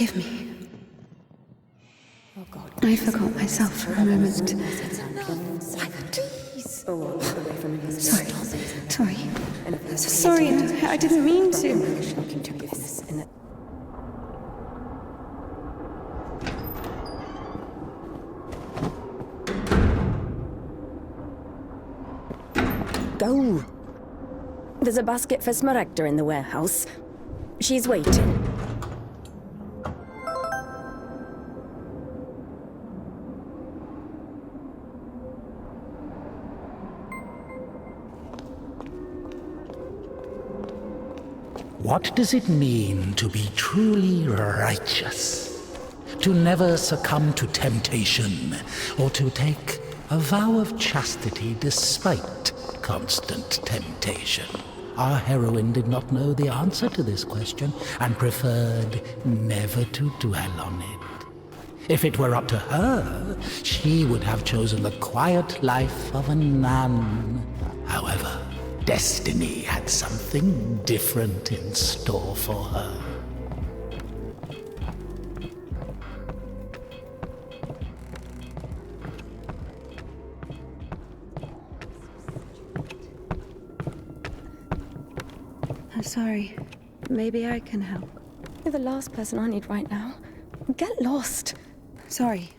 Forgive me. I forgot myself for a moment. Sorry. Sorry, I didn't mean to. Go. There's a basket for Smaragda in the warehouse. She's waiting. What does it mean to be truly righteous? To never succumb to temptation, or to take a vow of chastity despite constant temptation? Our heroine did not know the answer to this question and preferred never to dwell on it. If it were up to her, she would have chosen the quiet life of a nun. However, destiny had something different in store for her. I'm sorry. Maybe I can help. You're the last person I need right now. Get lost. Sorry.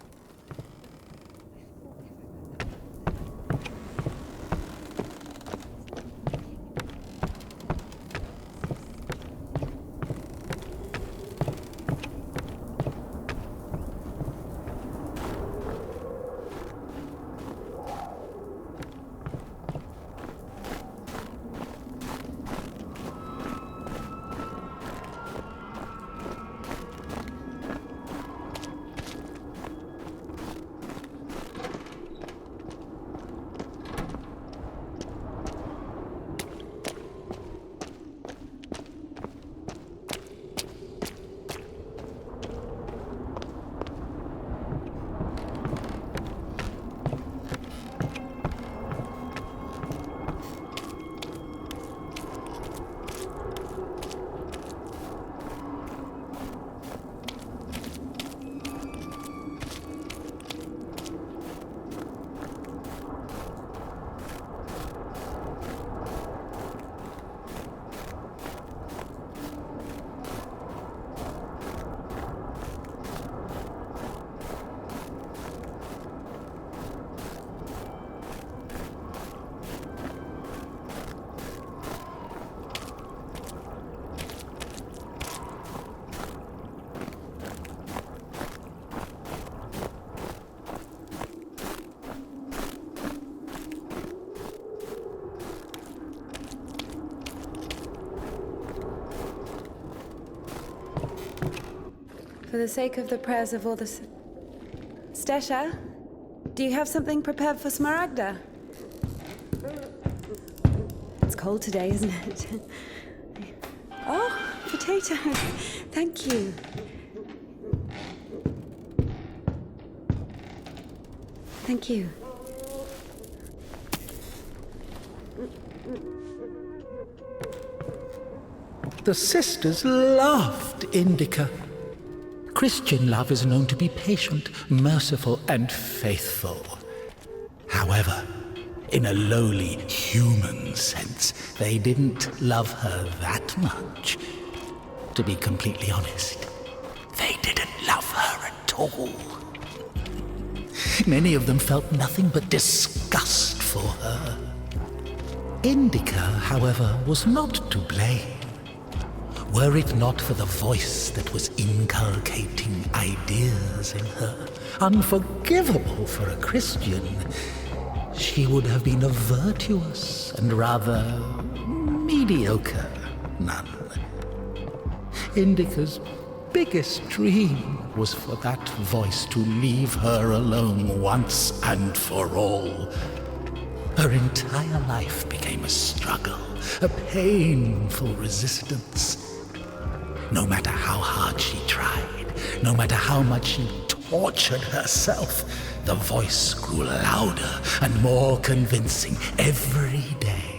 For the sake of the prayers of all the... Stesha, do you have something prepared for Smaragda? It's cold today, isn't it? Oh, potatoes. Thank you. Thank you. The sisters loved Indika. Christian love is known to be patient, merciful, and faithful. However, in a lowly human sense, they didn't love her that much. To be completely honest, they didn't love her at all. Many of them felt nothing but disgust for her. Indika, however, was not to blame. Were it not for the voice that was inculcating ideas in her, unforgivable for a Christian, she would have been a virtuous and rather mediocre nun. Indika's biggest dream was for that voice to leave her alone once and for all. Her entire life became a struggle, a painful resistance. No matter how hard she tried, no matter how much she tortured herself, the voice grew louder and more convincing every day.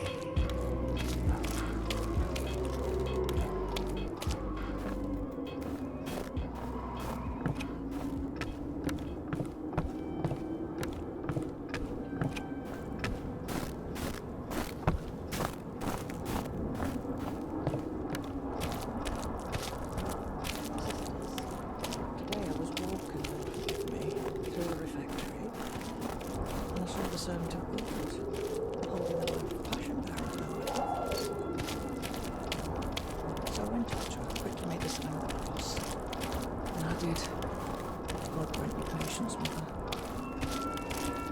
Today I was walking with me through the refectory, and I saw the servant of God holding a load of passion barrel. So I went up to her, quickly made the sign of the cross, and I did. God grant me patience, mother.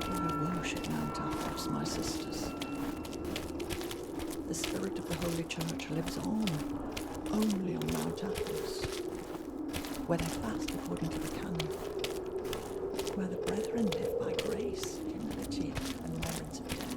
I worship Mount Athos, my sisters. The spirit of the Holy Church lives on, only on Mount Athos, where they fast according to the canon, where the brethren live by grace, humility, and merits of death.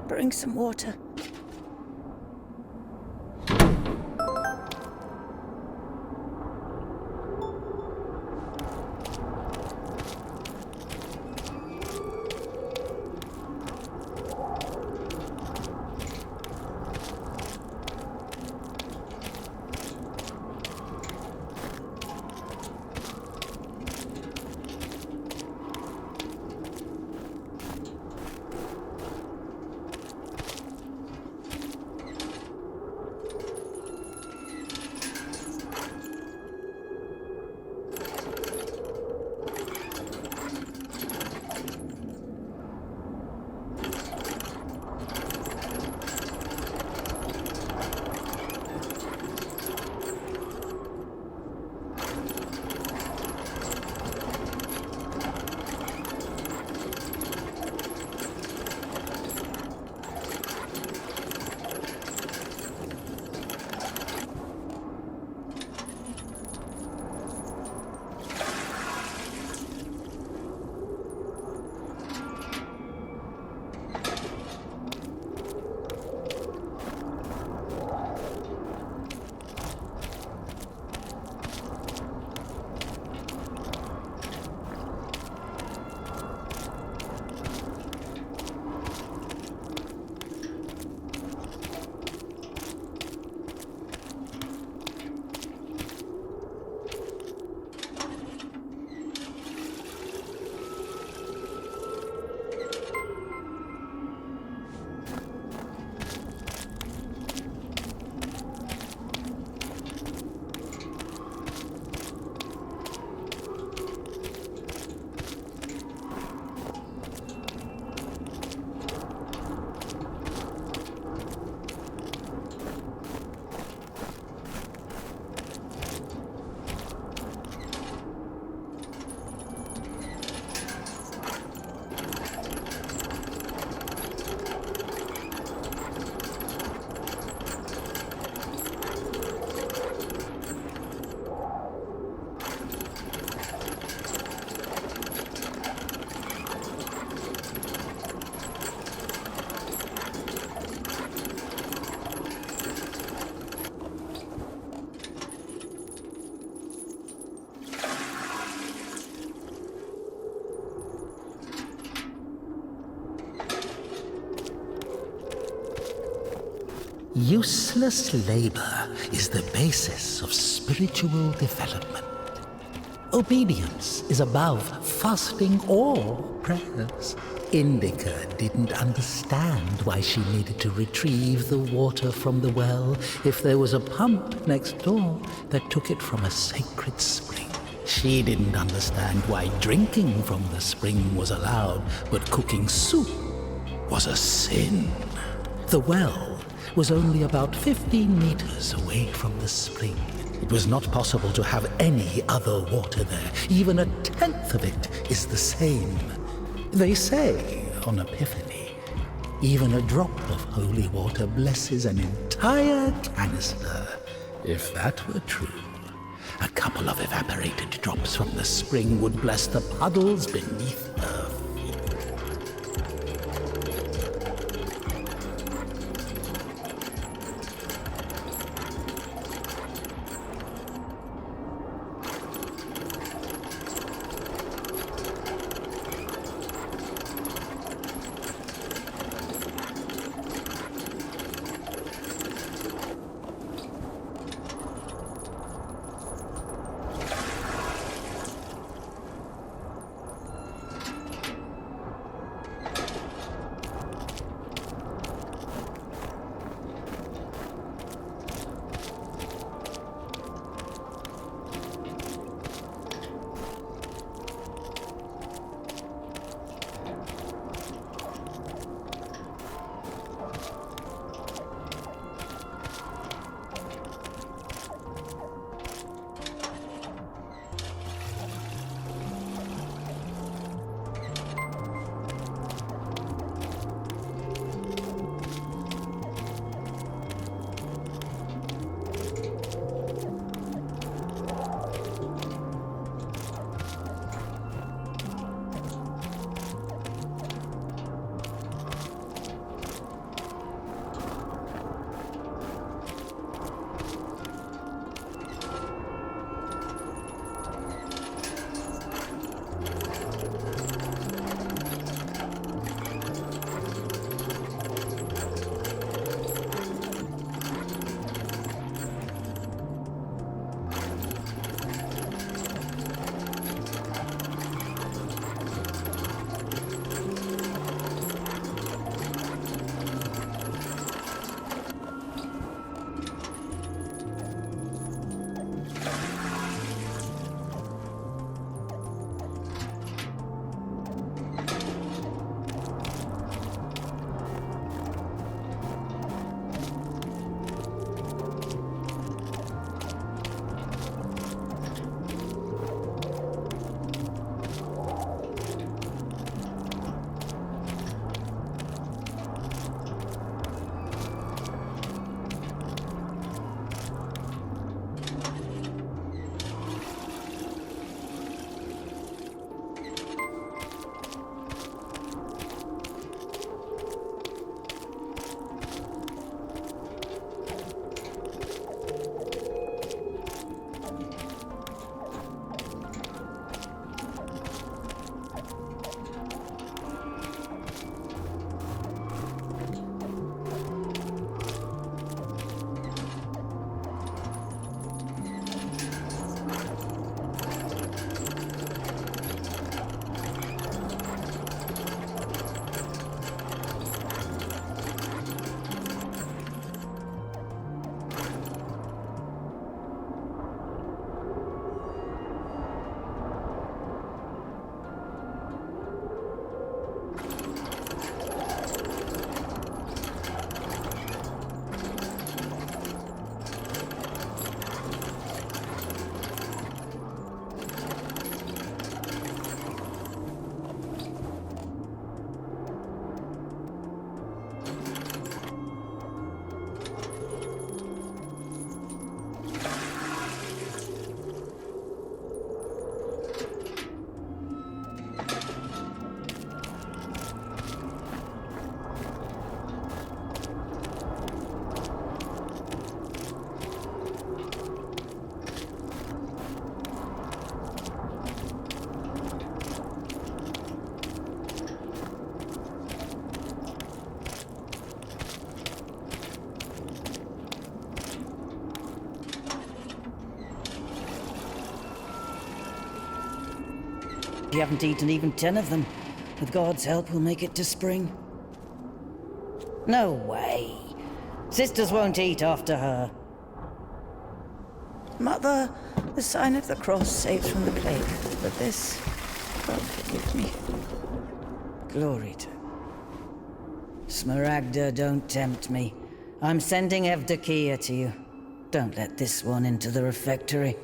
Bring some water. Useless labor is the basis of spiritual development. Obedience is above fasting or prayers. Indika didn't understand why she needed to retrieve the water from the well if there was a pump next door that took it from a sacred spring. She didn't understand why drinking from the spring was allowed, but cooking soup was a sin. The well was only about 15 meters away from the spring. It was not possible to have any other water there. Even a tenth of it is the same. They say on Epiphany, even a drop of holy water blesses an entire canister. If that were true, a couple of evaporated drops from the spring would bless the puddles beneath her feet. You haven't eaten even 10 of them. With God's help, we'll make it to spring. No way. Sisters won't eat after her. Mother, the sign of the cross saves from the plague, but this, God forgive me. Glory to... Smaragda, don't tempt me. I'm sending Evdokia to you. Don't let this one into the refectory.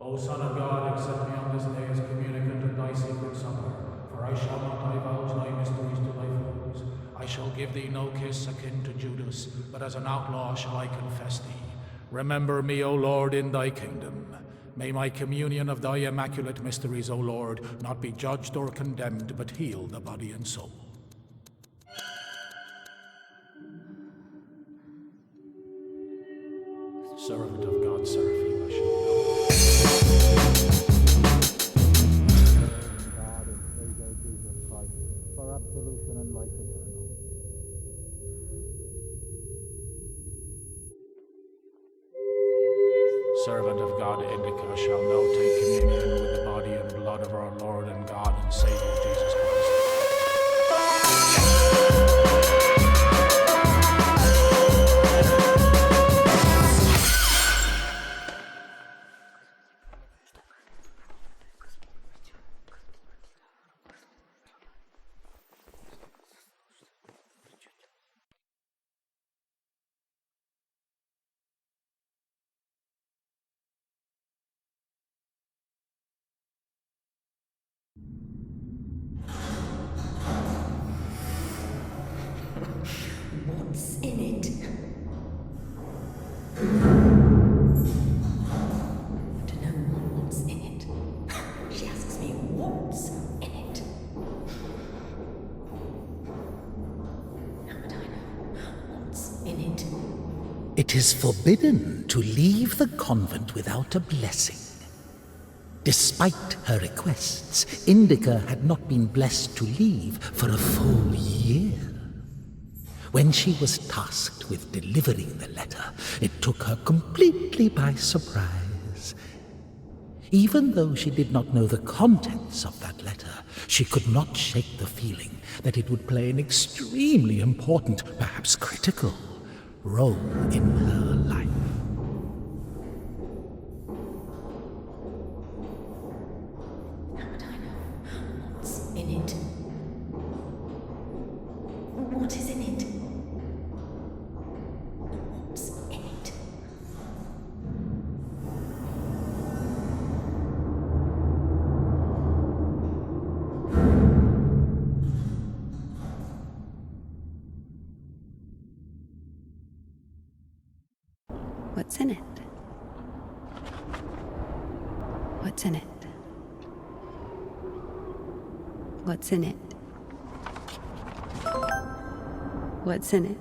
O Son of God, accept me on this day as communicant of thy sacred supper, for I shall not divulge thy mysteries to thy foes. I shall give thee no kiss akin to Judas, but as an outlaw shall I confess thee. Remember me, O Lord, in thy kingdom. May my communion of thy immaculate mysteries, O Lord, not be judged or condemned, but heal the body and soul. Servant of God, Seraphim, I shall know. God and Savior Jesus Christ, for absolution and life eternal. Servant of God, Indika, shall now take communion with the body and blood of our Lord and God and Savior Jesus Christ. What's in it? I don't know what's in it. She asks me what's in it. How would I know what's in it? It is forbidden to leave the convent without a blessing. Despite her requests, Indika had not been blessed to leave for a full year. When she was tasked with delivering the letter, it took her completely by surprise. Even though she did not know the contents of that letter, she could not shake the feeling that it would play an extremely important, perhaps critical, role in her life. How would I know what's in it? What is in it? What's in it? What's in it? What's in it? What's in it? What's in it?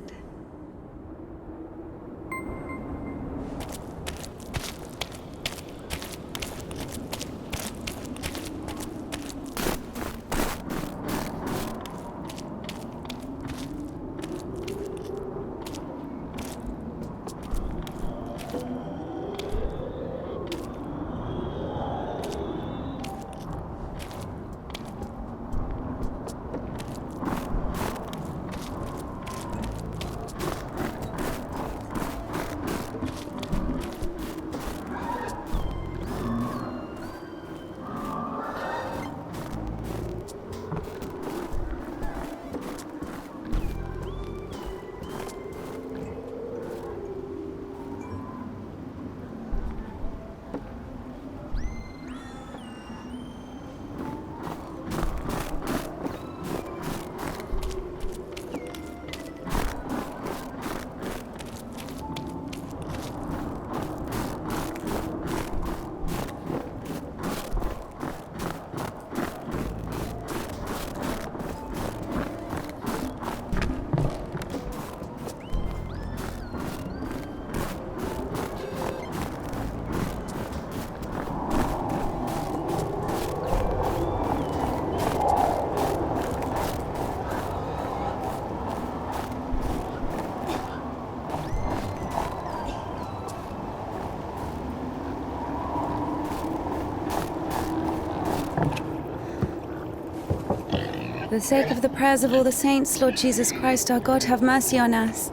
the sake of the prayers of all the saints, Lord Jesus Christ, our God, have mercy on us.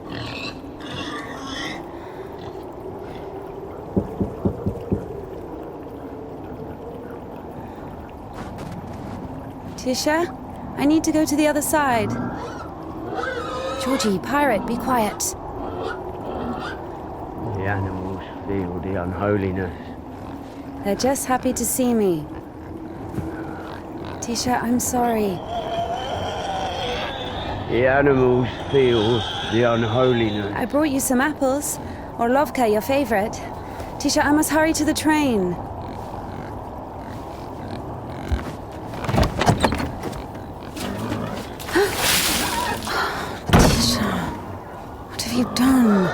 Tisha, I need to go to the other side. Georgie, pirate, be quiet. The animals feel the unholiness. They're just happy to see me. Tisha, I'm sorry. The animals feel the unholiness. I brought you some apples. Or Lovka, your favorite. Tisha, I must hurry to the train. Tisha, what have you done?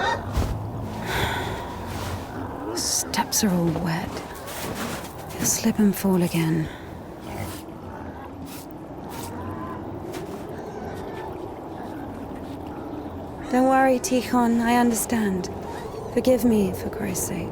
The steps are all wet. You'll slip and fall again. Don't worry, Tikhon, I understand. Forgive me, for Christ's sake.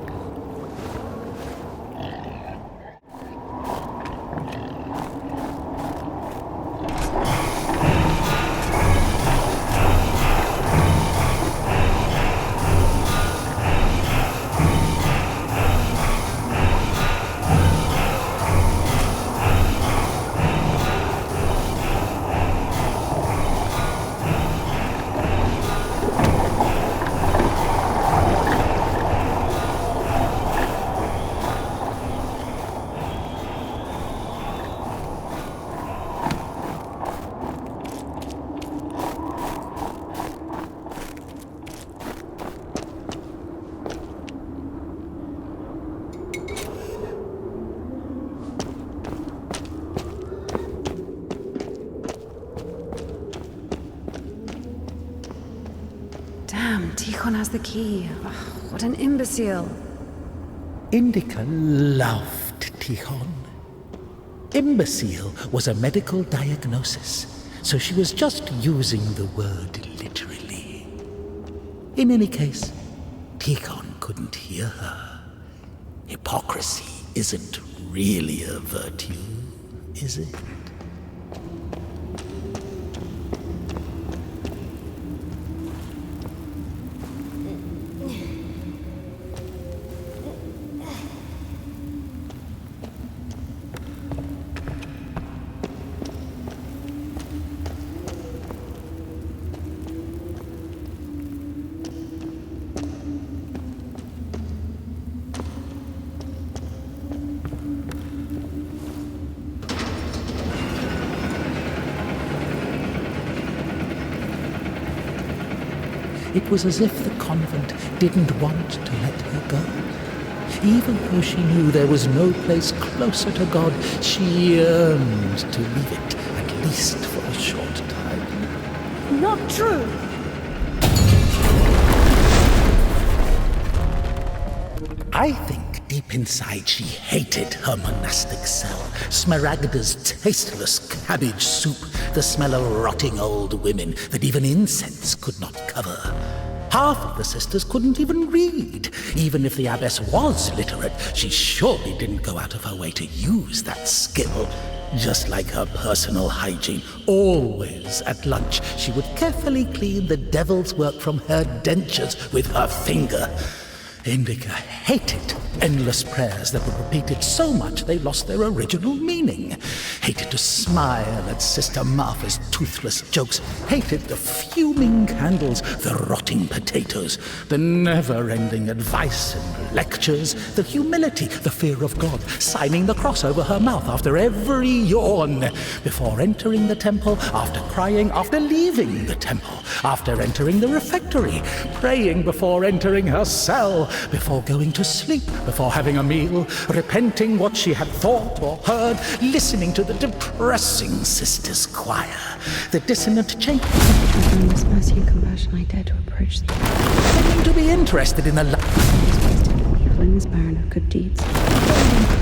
Damn, Tikhon has the key. Ugh, what an imbecile. Indika loved Tikhon. Imbecile was a medical diagnosis, so she was just using the word literally. In any case, Tikhon couldn't hear her. Hypocrisy isn't really a virtue, is it? It was as if the convent didn't want to let her go. Even though she knew there was no place closer to God, she yearned to leave it, at least for a short time. Not true! I think deep inside she hated her monastic cell, Smaragda's tasteless cabbage soup, the smell of rotting old women that even incense could not cover. Half of the sisters couldn't even read. Even if the abbess was literate, she surely didn't go out of her way to use that skill. Just like her personal hygiene, always at lunch she would carefully clean the devil's work from her dentures with her finger. Indika hated endless prayers that were repeated so much they lost their original meaning. Hated to smile at Sister Martha's toothless jokes. Hated the fuming candles, the rotting potatoes, the never-ending advice and lectures, the humility, the fear of God, signing the cross over her mouth after every yawn, before entering the temple, after crying, after leaving the temple, after entering the refectory, praying before entering her cell, before going to sleep, before having a meal, repenting what she had thought or heard, listening to the depressing sisters' choir, the dissonant change. In this mercy and compassion, I dare to approach thee. Claiming to be interested in the Evil in this barren of good deeds.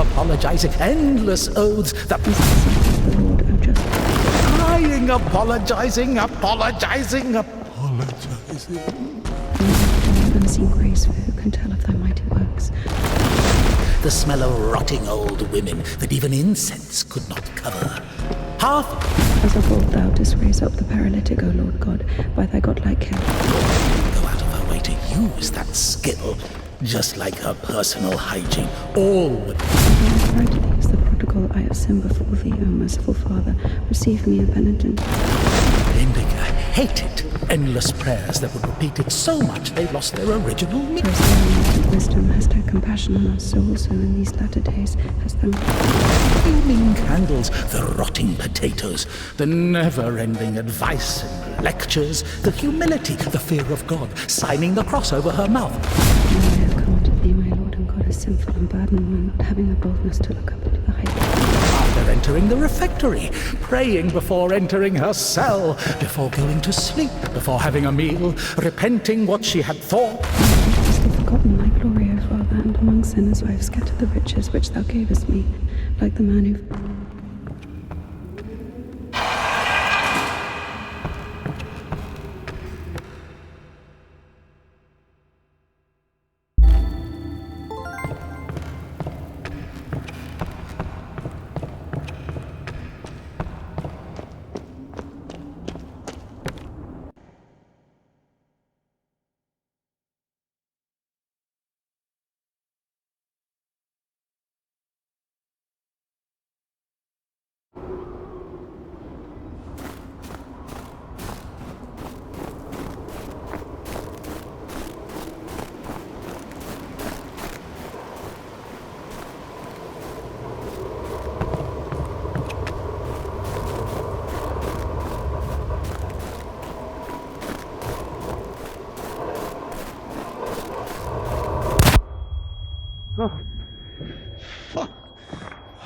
apologizing, endless oaths that The Lord, O just. crying, apologizing. Unseen grace, for who can tell of thy mighty works? The smell of rotting old women that even incense could not cover. half. As of old thou didst raise up the paralytic, O Lord God, by thy godlike care. Go out of her way to use that skill, just like her personal hygiene. All would. I cry to thee as the prodigal, I have sinned before thee, O merciful Father. Receive me a penitent. Indika hated endless prayers that were repeated so much they lost their original meaning. For as thou in wisdom hast had compassion on us, so also in these latter days hast thou. Flaming candles, the rotting potatoes, the never-ending advice and lectures, the humility, the fear of God, signing the cross over her mouth. Now I have come unto thee, my Lord and God, as sinful and burdened one, not having the boldness to look up into the height. After entering the refectory, praying before entering her cell, before going to sleep, before having a meal, repenting what she had thought. Thou hast forgotten thy glory, O Father, and among sinners I have scattered the riches which thou gavest me, like the man who.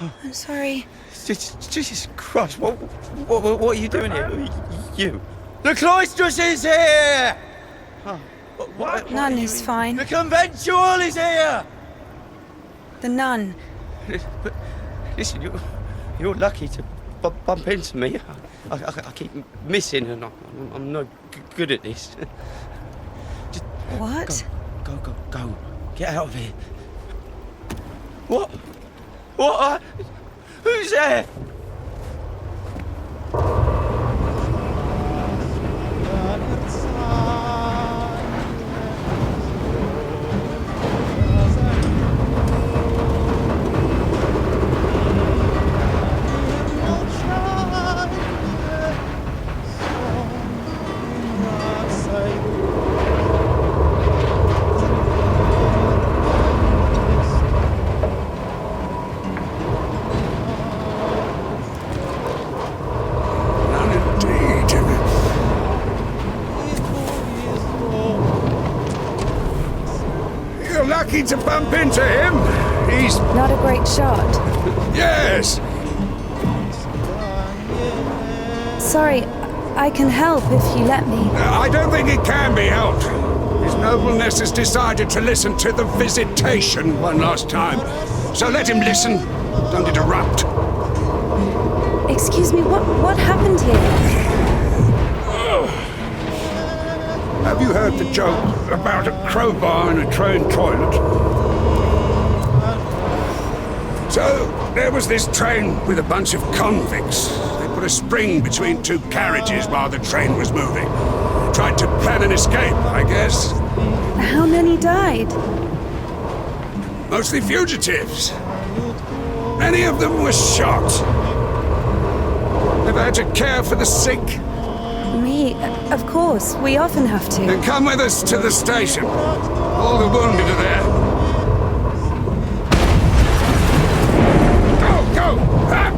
I'm sorry. Jesus Christ, what are you doing here? You. The cloistress is here! What Nun are you is in- fine. The conventual is here! The nun. But listen, you're lucky to bump into me. I keep missing and I'm no good at this. What? Go. Get out of here. What? What? Who's there? Lucky to bump into him. He's... Not a great shot. yes! Sorry, I can help if you let me. I don't think it can be helped. His nobleness has decided to listen to the visitation one last time. So let him listen. Don't interrupt. Excuse me, what happened here? Have you heard the joke about a crowbar in a train toilet? So, there was this train with a bunch of convicts. They put a spring between two carriages while the train was moving. Tried to plan an escape, I guess. How many died? Mostly fugitives. Many of them were shot. Ever had to care for the sick? Me, of course. We often have to. Then come with us to the station. All the wounded are there. Go! Up!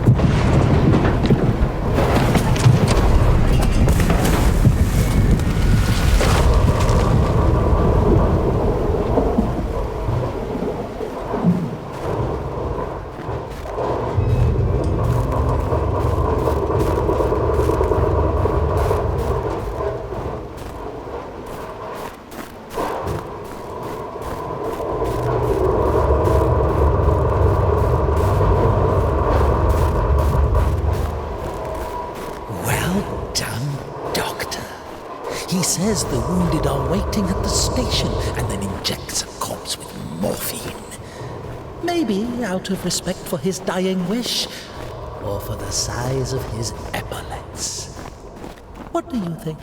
He says the wounded are waiting at the station and then injects a corpse with morphine. Maybe out of respect for his dying wish, or for the size of his epaulets. What do you think?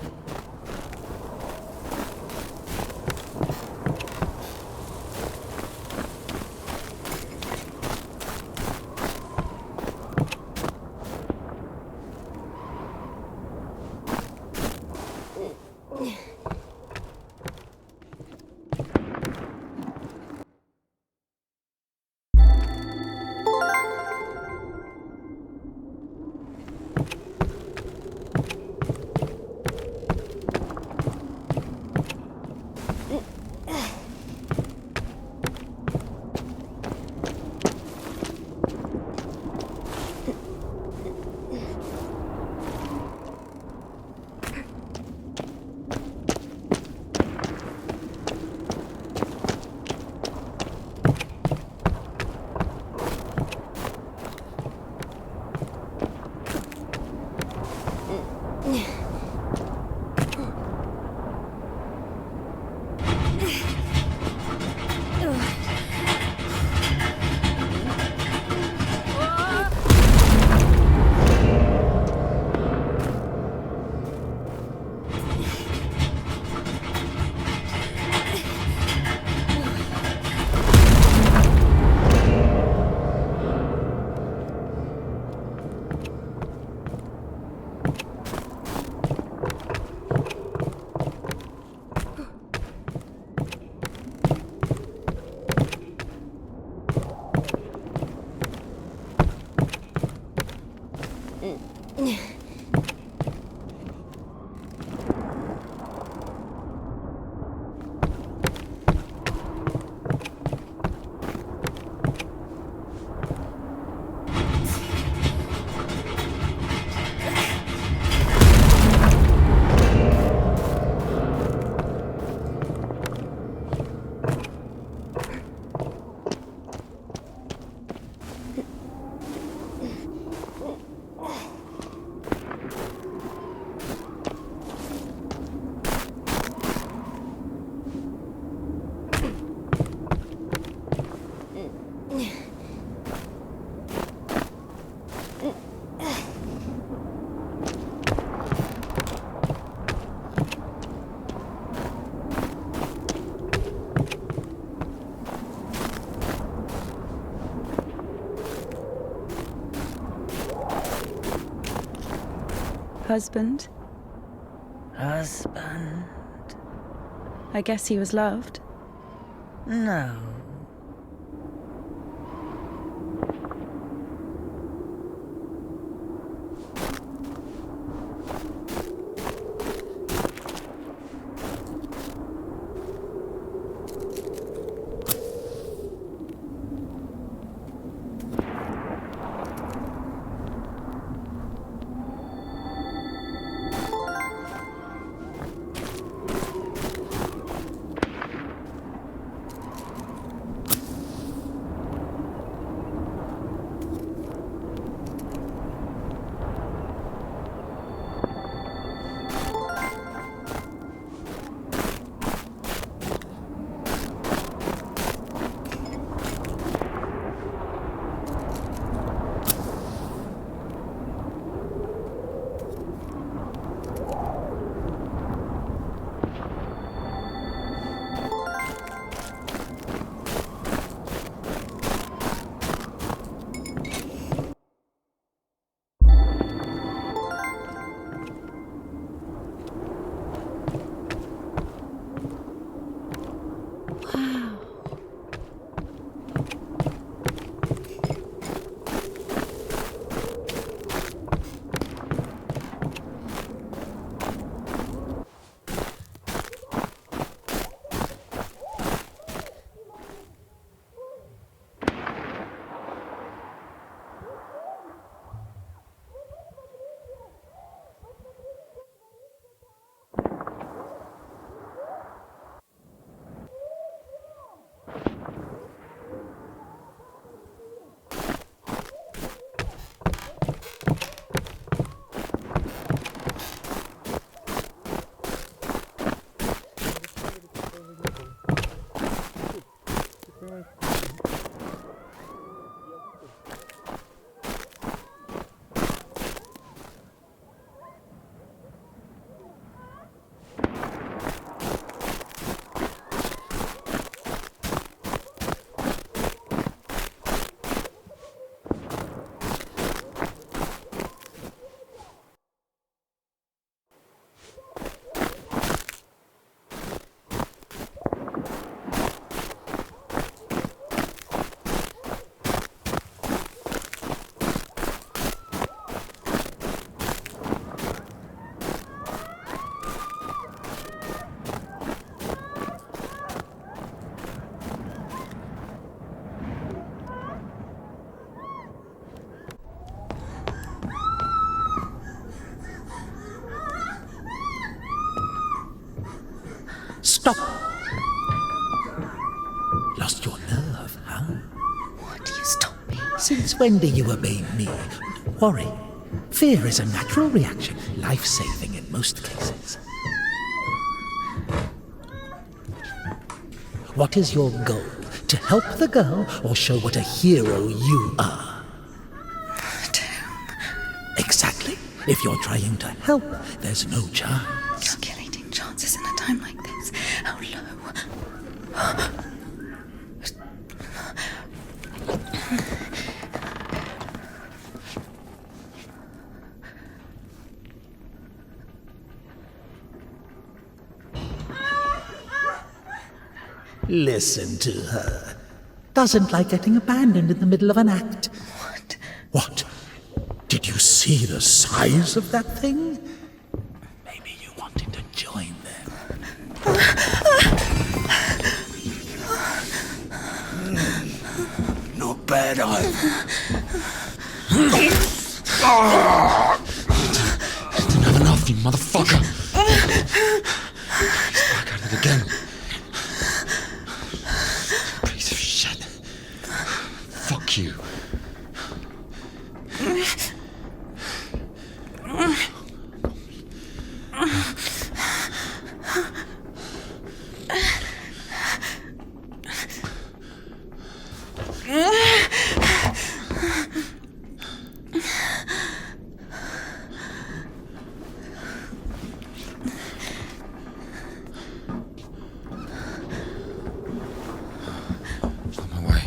Husband? Husband? I guess he was loved. No. Lost your nerve, huh? Would you stop me? Since when do you obey me? Don't worry. Fear is a natural reaction, life-saving in most cases. What is your goal? To help the girl or show what a hero you are? Exactly. If you're trying to help, there's no chance. Calculating chances in a time like this. How low? Listen to her. Doesn't like getting abandoned in the middle of an act. What? What? Did you see the size of that thing? Maybe you wanted to join them. Not bad either. Didn't have enough, you motherfucker. He's back at it again. Piece of shit. Fuck you. On my way.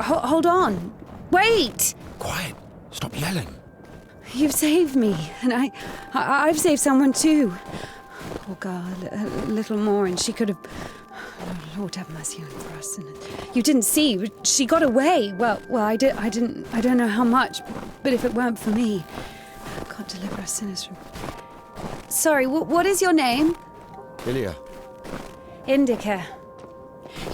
Hold on. Wait! Quiet. Stop yelling. You've saved me, and I've saved someone too. Poor girl, a little more, and she could have. Oh, Lord have mercy on us. And you didn't see. She got away. Well, I didn't. I don't know how much, but if it weren't for me, God deliver us sinners from. Sorry. What is your name? Ilya. Indika.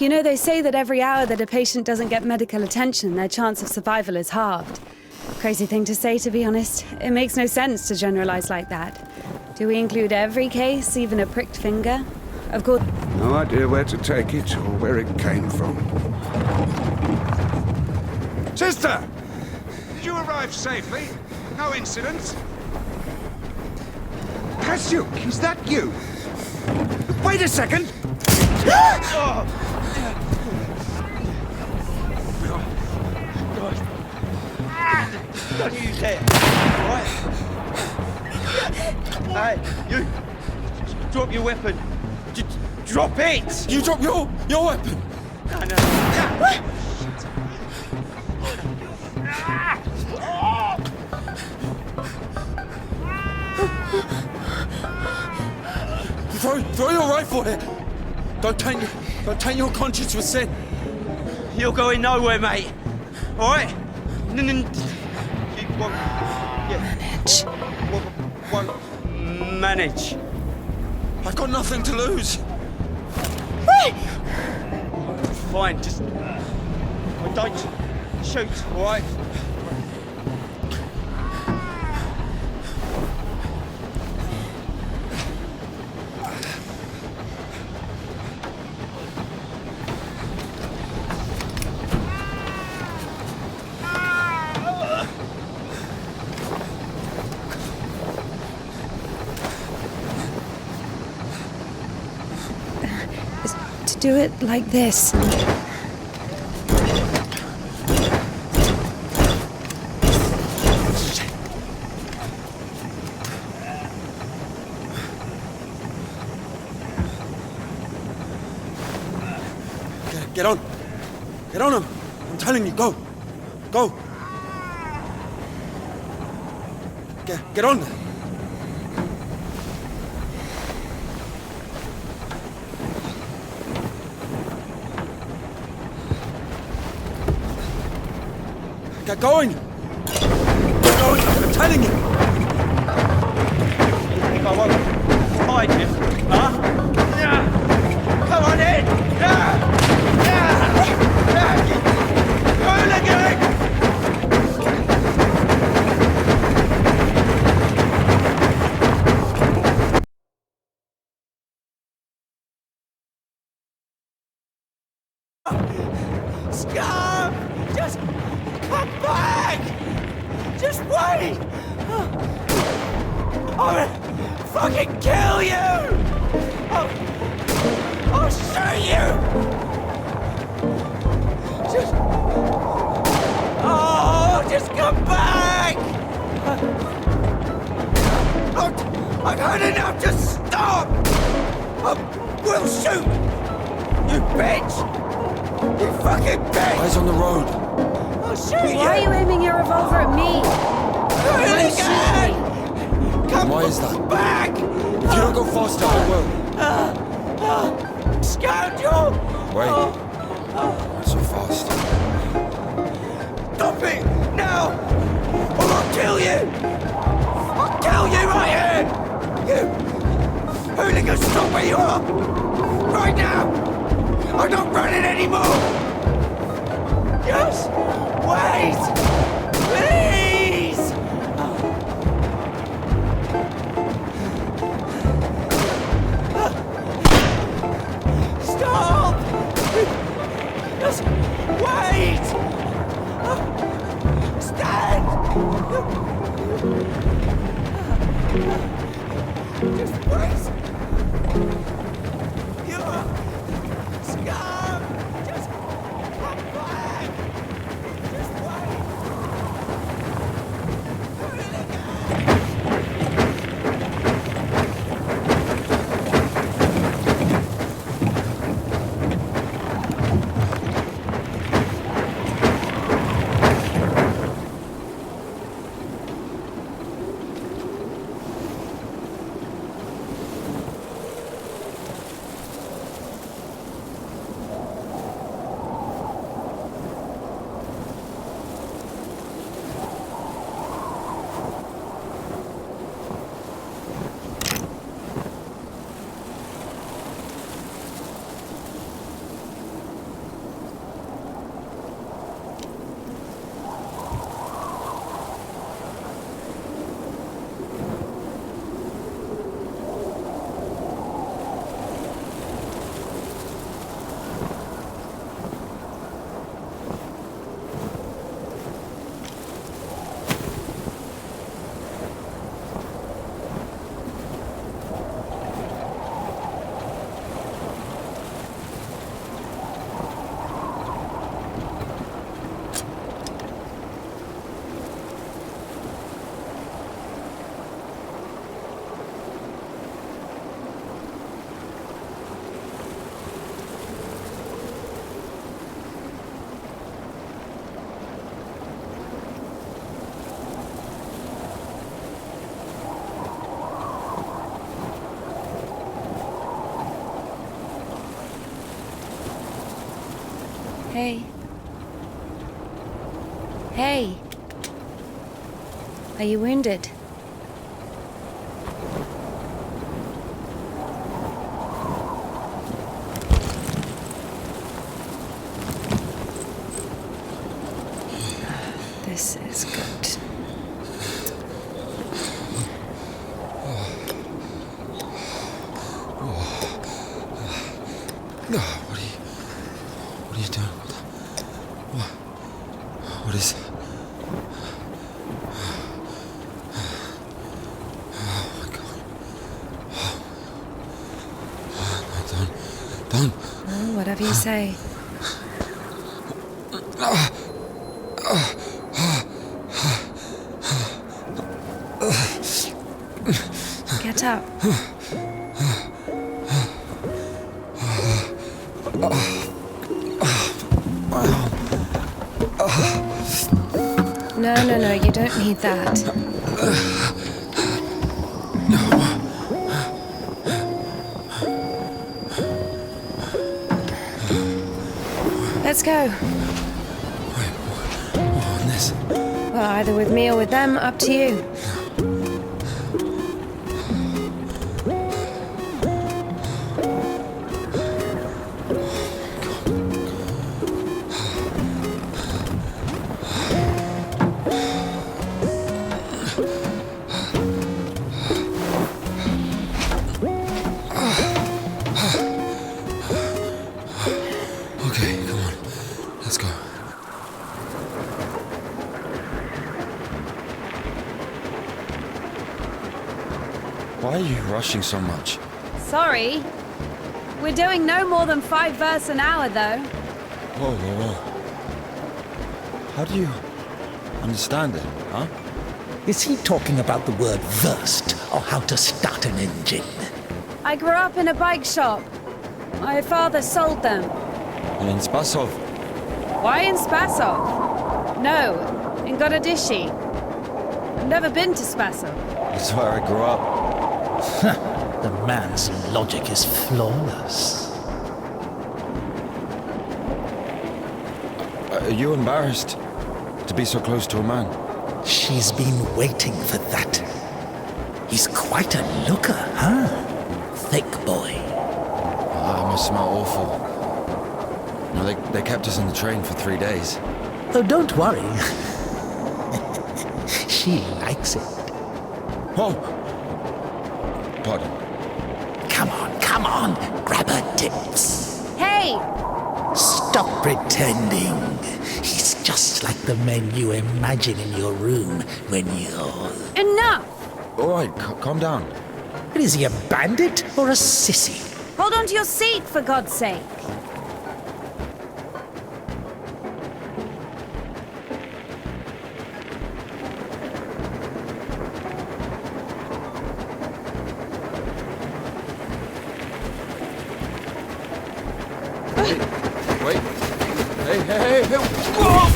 You know, they say that every hour that a patient doesn't get medical attention, their chance of survival is halved. Crazy thing to say, to be honest. It makes no sense to generalize like that. Do we include every case, even a pricked finger? Of course. No idea where to take it or where it came from. Sister! Did you arrive safely? No incidents? Jabcook, is that you? Wait a second! Don't you dare! Right? Hey, you! Drop your weapon! Drop it! You drop your weapon! No. Throw your rifle here! Don't taint your conscience with sin! You're going nowhere, mate! Alright? Manage. Manage. I've got nothing to lose! Fine, just... don't shoot, alright? Do it like this. Get on! Get on him! I'm telling you, go! Go! Get on! Get going! Get going! I'm telling you! If I won't find him, huh? Yeah. Come on in! Yeah. Yeah. Yeah. Scum! Just come back! Just wait! I'm gonna fucking kill you! I'll shoot you! Just come back! I've had enough, just stop! I will shoot! You bitch! You fucking bitch! Eyes on the road. I'll shoot you! Why are you aiming your revolver at me? Hooligan! Come Why is that? back! If you don't go faster, I will. Scoundrel! Wait. Not so fast. Stop it! Now! Or I'll kill you! I'll kill you right here! You! Hooligan, stop where you are! Right now! I'm not running anymore! Just wait! Please! Stop! Just wait! Stand! Just wait! You scum! Just come back! Just wait! Hey. Hey. Are you wounded? This is good. What are you doing? What is it? Oh my God. No, don't. Oh, whatever you say. Get up. No, you don't need that. Let's go. Wait, what on this? Well, either with me or with them, up to you. Okay, come on. Let's go. Why are you rushing so much? Sorry. We're doing no more than 5 verses an hour, though. Whoa, whoa, whoa. How do you understand it, huh? Is he talking about the word versed or how to start an engine? I grew up in a bike shop. My father sold them. In Spasov. Why in Spasov? No, in Gorodishi. I've never been to Spasov. That's where I grew up. The man's logic is flawless. Are you embarrassed to be so close to a man? She's been waiting for that. He's quite a looker, huh? Thick boy. I must smell awful. You know, they kept us in the train for 3 days. Oh, don't worry. She likes it. Oh! Pardon. Come on, grab her tits. Hey! Stop pretending. He's just like the men you imagine in your room when you're... Enough! All right, calm down. Is he a bandit or a sissy? Hold on to your seat, for God's sake. Wait. Hey. Whoa!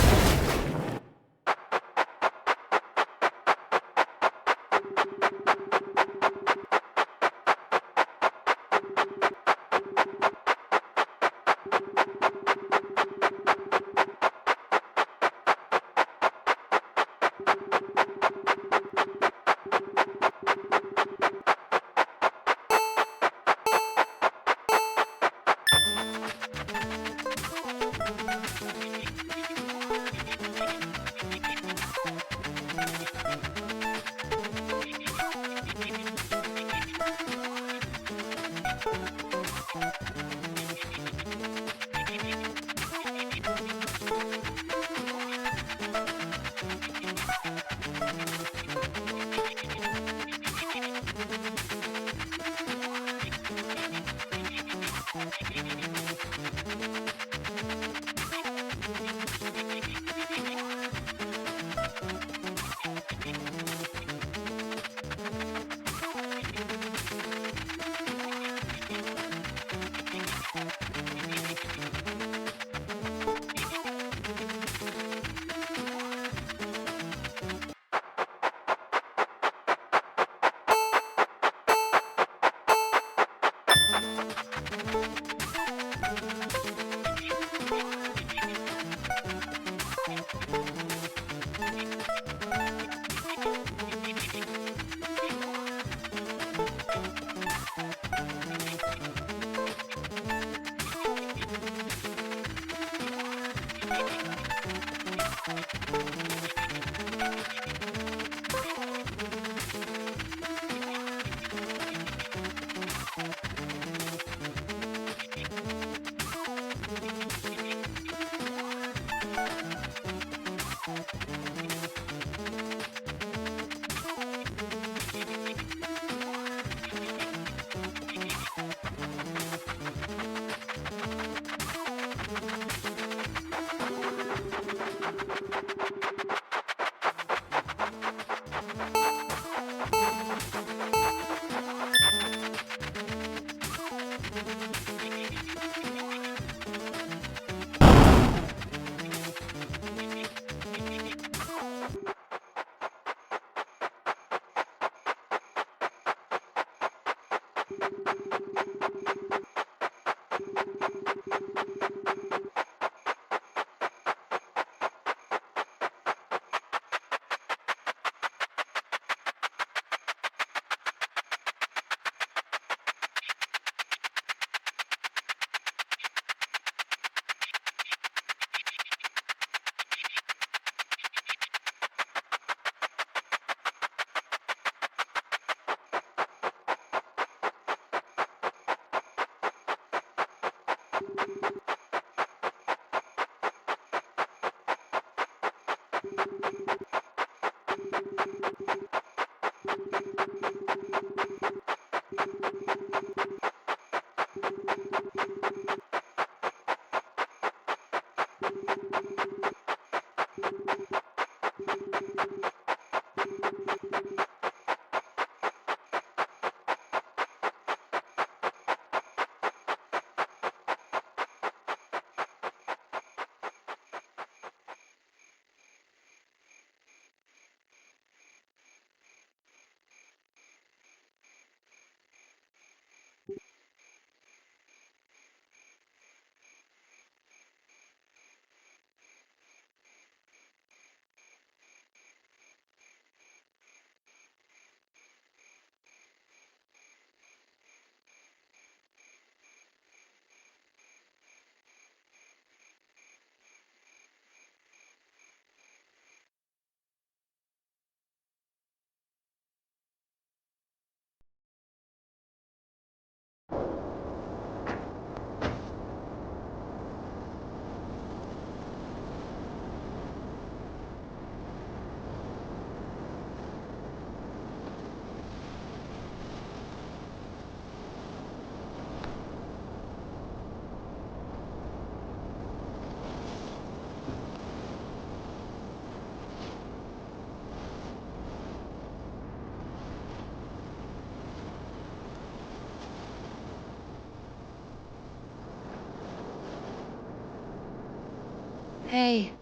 Hey.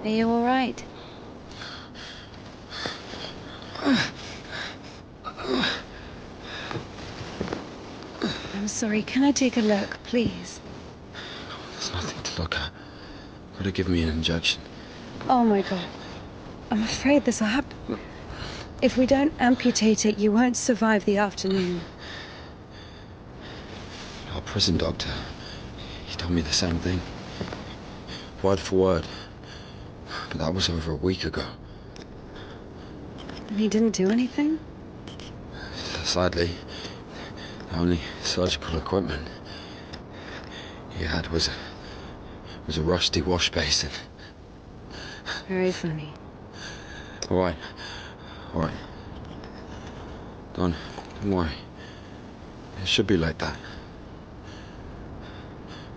Are you all right? I'm sorry, can I take a look, please? There's nothing to look at. Could have given me an injection. Oh my God. I'm afraid this will happen. If we don't amputate it, you won't survive the afternoon. Our prison doctor, he told me the same thing. Word for word. But that was over a week ago. And he didn't do anything? Sadly, the only surgical equipment he had was a rusty wash basin. Very funny. All right. Don't worry. It should be like that.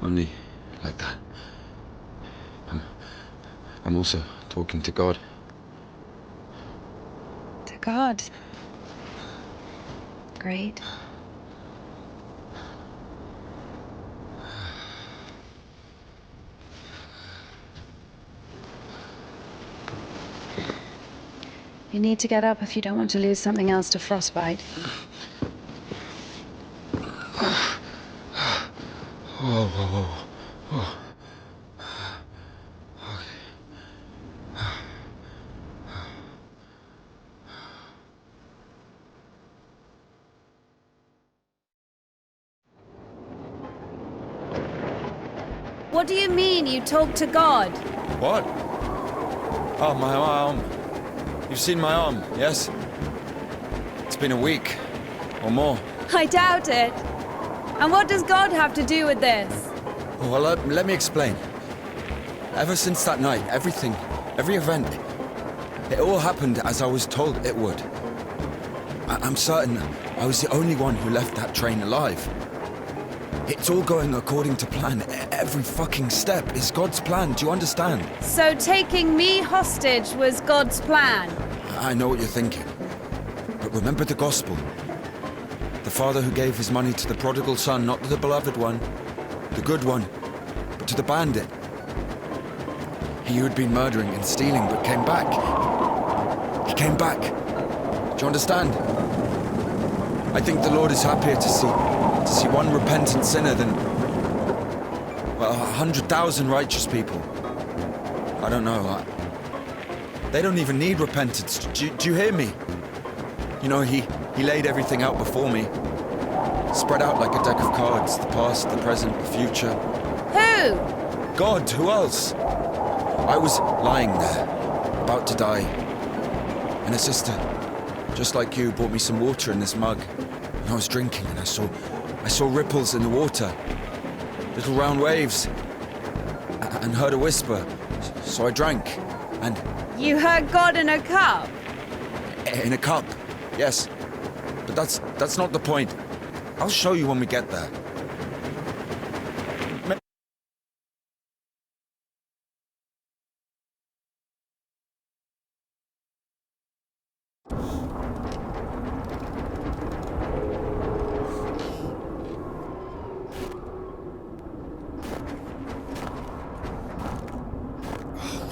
Only like that. I'm also talking to God. To God. Great. You need to get up if you don't want to lose something else to frostbite. Whoa. What do you mean you talk to God? What? Oh, my arm. You've seen my arm, yes? It's been a week, or more. I doubt it. And what does God have to do with this? Well, let me explain. Ever since that night, every event, it all happened as I was told it would. I'm certain I was the only one who left that train alive. It's all going according to plan. Every fucking step is God's plan, do you understand? So taking me hostage was God's plan? I know what you're thinking. But remember the gospel. The father who gave his money to the prodigal son, not to the beloved one, the good one, but to the bandit. He who had been murdering and stealing but came back. He came back. Do you understand? I think the Lord is happier to see one repentant sinner than, well, 100,000 righteous people. I don't know. They don't even need repentance. Do you hear me? You know, he laid everything out before me. Spread out like a deck of cards. The past, the present, the future. Who? God, who else? I was lying there, about to die. And a sister, just like you, brought me some water in this mug. And I was drinking and I saw ripples in the water. Little round waves. And heard a whisper. So I drank. And... You heard God in a cup? In a cup, yes. But that's not the point. I'll show you when we get there.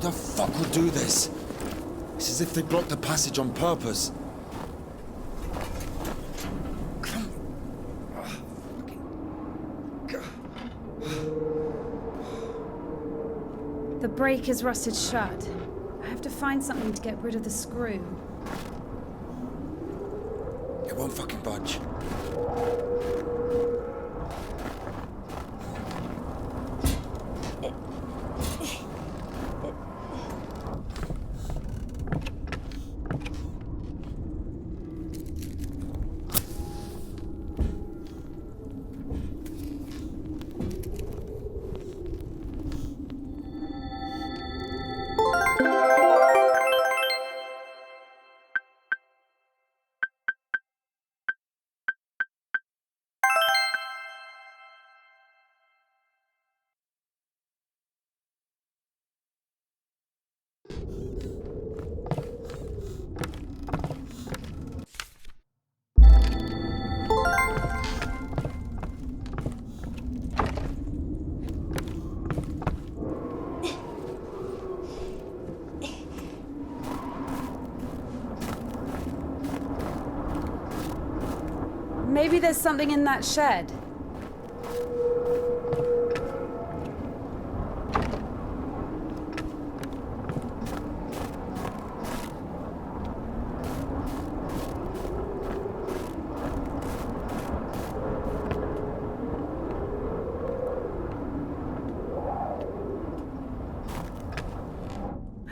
Who the fuck would do this? It's as if they blocked the passage on purpose. The brake is rusted shut. I have to find something to get rid of the screw. It won't fucking budge. Maybe there's something in that shed.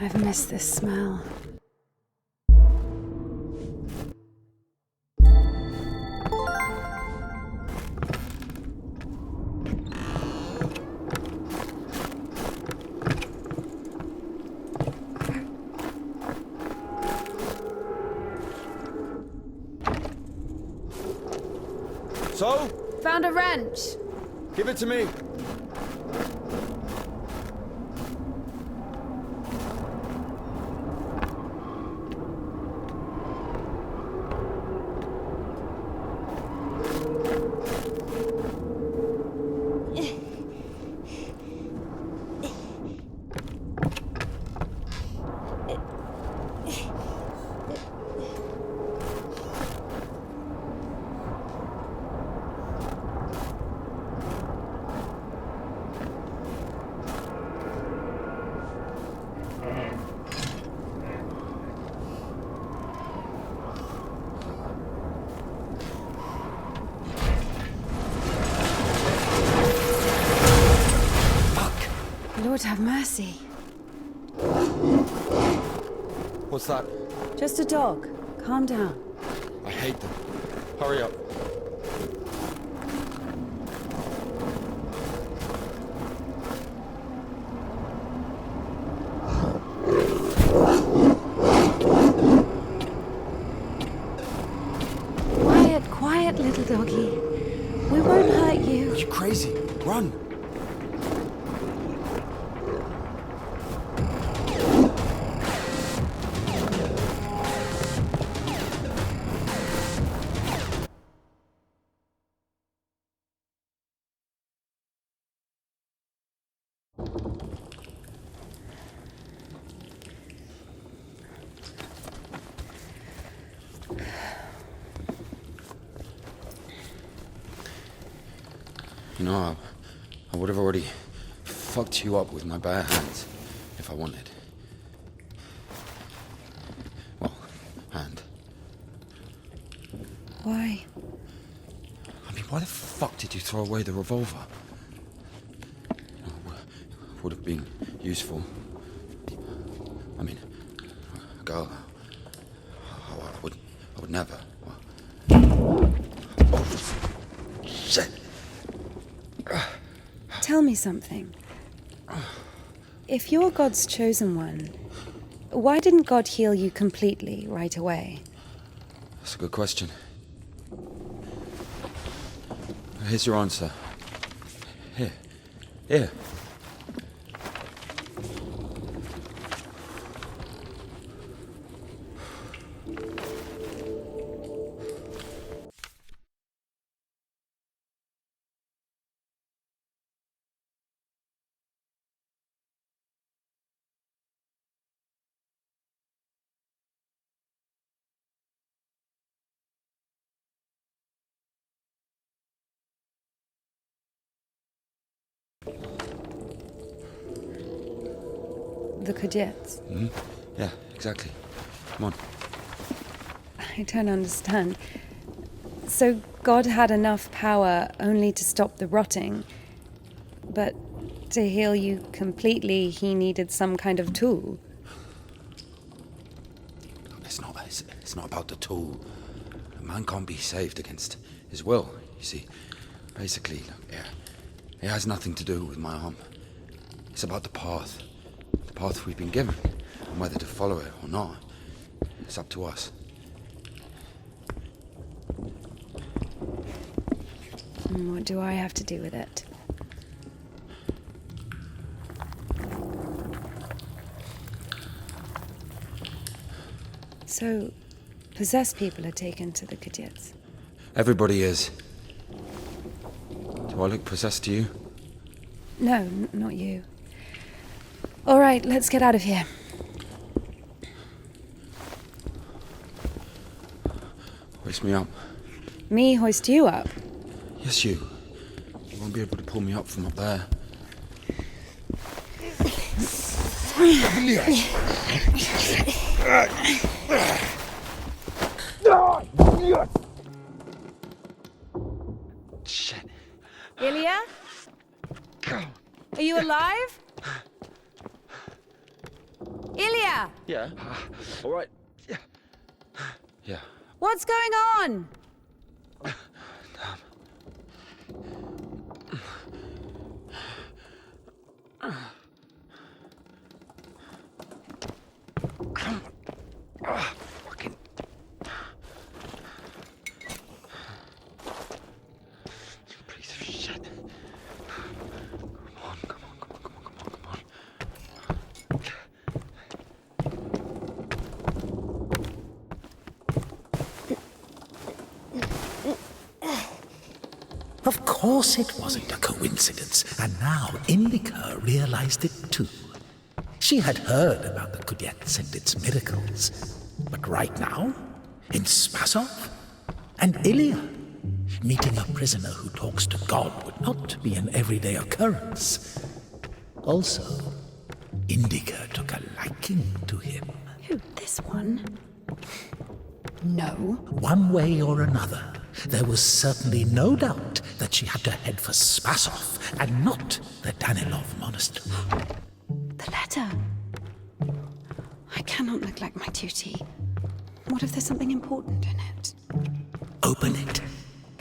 I've missed this smell. So? Found a wrench. Give it to me. Lord have mercy. What's that? Just a dog. Calm down. I hate them. Hurry up. Quiet, quiet, little doggy. We won't hurt you. Are you crazy? Run! You know, I would have already fucked you up with my bare hands if I wanted. Well, hand. Why? I mean, why the fuck did you throw away the revolver? Would have been useful. I mean, a girl. I would never. Oh, shit. Tell me something. If you're God's chosen one, why didn't God heal you completely right away? That's a good question. Here's your answer. Here. Here. the Kudets. Yeah, exactly. Come on. I don't understand. So God had enough power only to stop the rotting, but to heal you completely, he needed some kind of tool. It's not about the tool. A man can't be saved against his will, you see. Basically, it has nothing to do with my arm. It's about the path we've been given, and whether to follow it or not. It's up to us. And what do I have to do with it? So, possessed people are taken to the Kudets. Everybody is. Do I look possessed to you? No, not you. All right, let's get out of here. Hoist me up. Me hoist you up? Yes, you. You won't be able to pull me up from up there. Shit. Ilya? Are you alive? Ilya! Yeah. All right. Yeah. Yeah. What's going on? Fucking. Piece of shit. Come on. Of course it wasn't a coincidence, and now Indika realized it too. She had heard about the Kudets and its miracles, but right now, in Spasov, and Ilya, meeting a prisoner who talks to God would not be an everyday occurrence. Also, Indika took a liking to him. Who, this one? No. One way or another, there was certainly no doubt that she had to head for Spasov and not the Danilov monastery. The letter. I cannot neglect my duty. What if there's something important in it? Open it.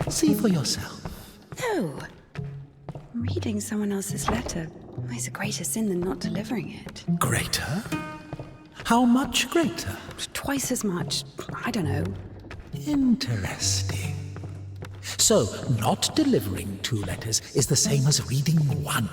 See for yourself. No. Reading someone else's letter is a greater sin than not delivering it. Greater? How much greater? Twice as much. I don't know. Interesting. So, not delivering 2 letters is the same as reading 1.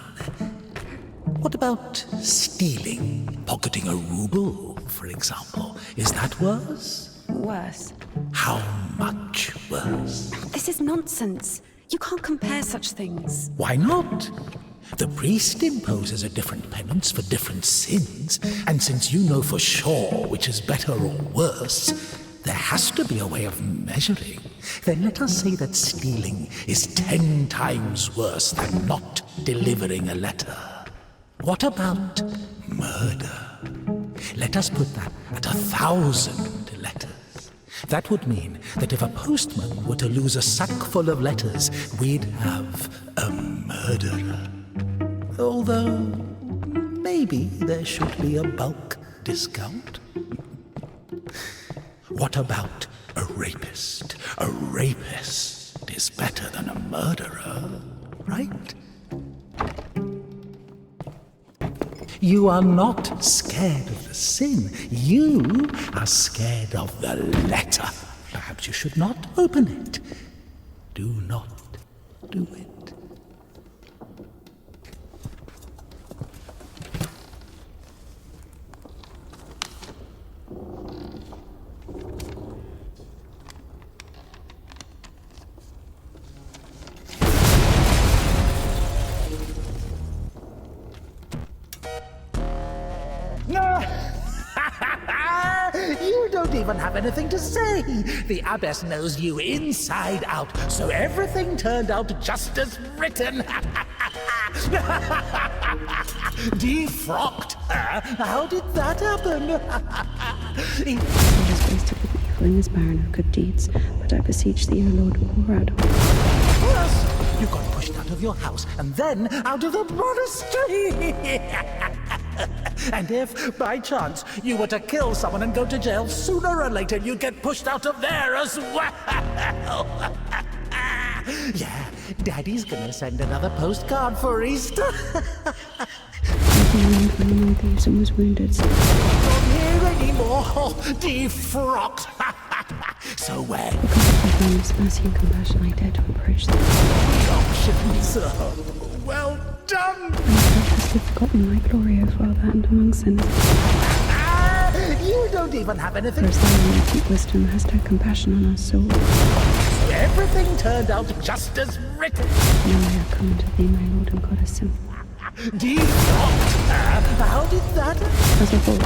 What about stealing, pocketing a ruble, for example? Is that worse? Worse. How much worse? This is nonsense. You can't compare such things. Why not? The priest imposes a different penance for different sins, and since you know for sure which is better or worse, there has to be a way of measuring. Then let us say that stealing is 10 times worse than not delivering a letter. What about murder? Let us put that at 1,000 letters. That would mean that if a postman were to lose a sack full of letters, we'd have a murderer. Although, maybe there should be a bulk discount. What about a rapist? A rapist is better than a murderer, right? You are not scared of the sin. You are scared of the letter. Perhaps you should not open it. Do not do it. You don't even have anything to say. The abbess knows you inside out, so everything turned out just as written. Defrocked How did that happen? He was wasted with evil in his barren of good deeds, but I beseech thee, O Lord, pour out. First, you got pushed out of your house, and then out of the monastery. And if, by chance, you were to kill someone and go to jail, sooner or later you'd get pushed out of there as well. Yeah, Daddy's gonna send another postcard for Easter. He ran among thieves and was wounded. Not here anymore, defrocked. So when? Because of thy boundless mercy and compassion, I dare to approach thee. Options. Well done. I have purposely forgotten my glory, O Father, and among sinners. You don't even have anything. For as thou in thy deep wisdom hast had compassion on our souls. So everything turned out just as written. Now I have come unto thee, my Lord and God, as sin. Defrocked? How did that? As of old.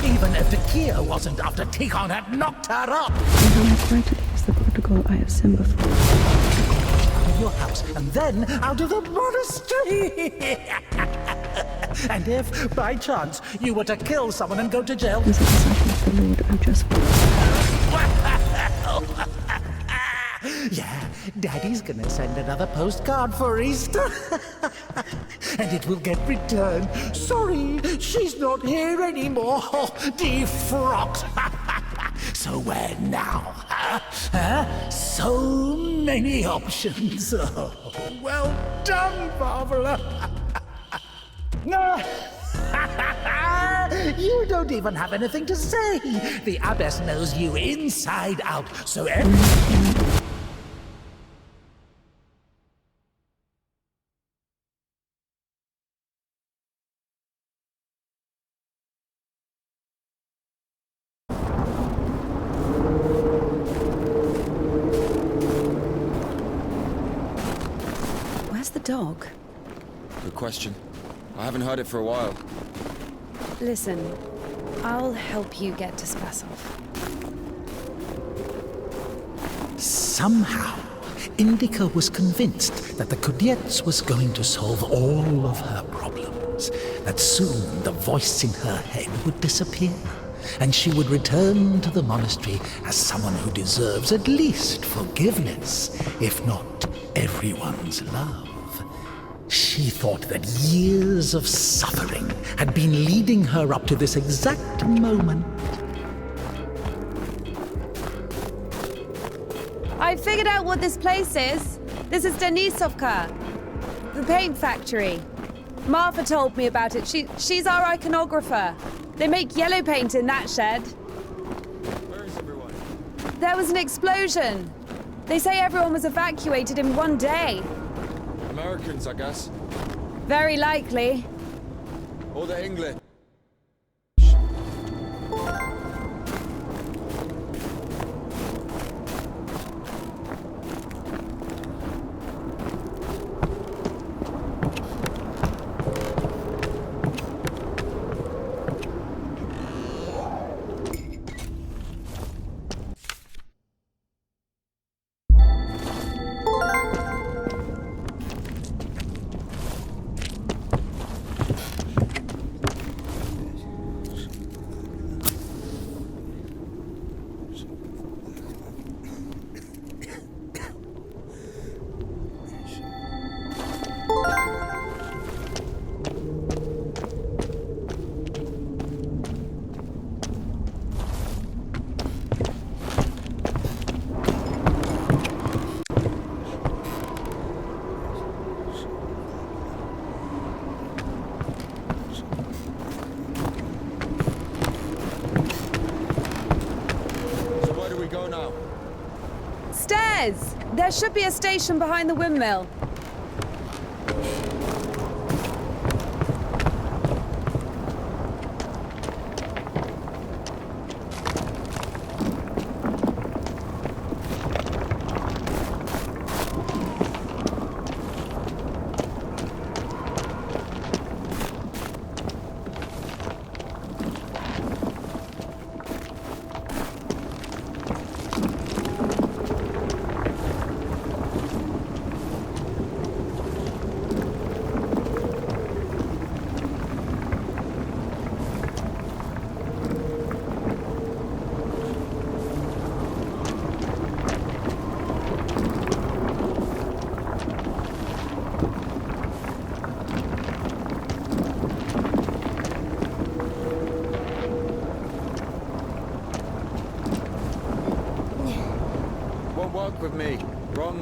Even if the Kia wasn't after Tikon had knocked her up. And how I cried to thee as the prodigal I have sinned before. Out of your house, and then out of the monastery. And if, by chance, you were to kill someone and go to jail... As a disciple of the Lord, I just... Yeah, Daddy's gonna send another postcard for Easter. And it will get returned. Sorry, she's not here anymore. Defrocked. So where now? Huh? So many options. Oh, well done, Barbara. You don't even have anything to say. The abbess knows you inside out, so Where's the dog? Good question. I haven't heard it for a while. Listen, I'll help you get to Spasov. Somehow, Indika was convinced that the Kudiets was going to solve all of her problems, that soon the voice in her head would disappear, and she would return to the monastery as someone who deserves at least forgiveness, if not everyone's love. She thought that years of suffering had been leading her up to this exact moment. I figured out what this place is. This is Denisovka, the paint factory. Martha told me about it. She's our iconographer. They make yellow paint in that shed. Where is everyone? There was an explosion. They say everyone was evacuated in one day. Americans, I guess. Very likely. Or the English. Stairs! There should be a station behind the windmill. back with me. Wrong,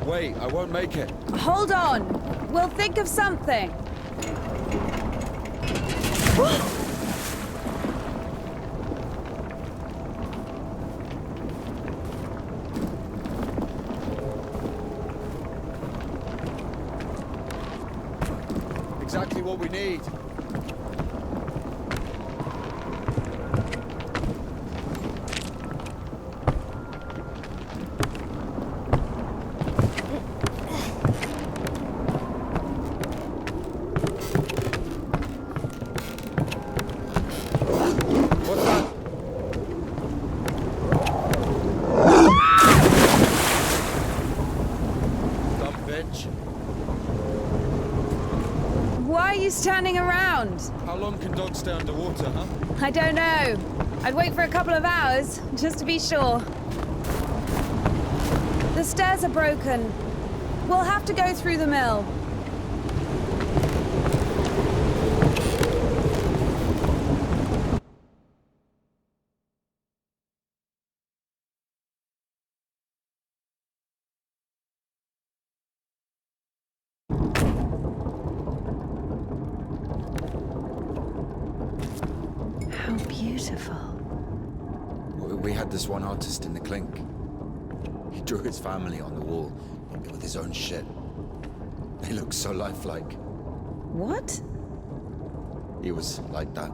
way. I won't make it. Hold on. We'll think of something. Exactly what we need. What's that? Dumb bitch. Why are you standing around? How long can dogs stay underwater, huh? I don't know. I'd wait for a couple of hours, just to be sure. The stairs are broken. We'll have to go through the mill. How beautiful. We had this one artist in the clink. He drew his family on the wall with his own shit. They look so lifelike. What? He was like that.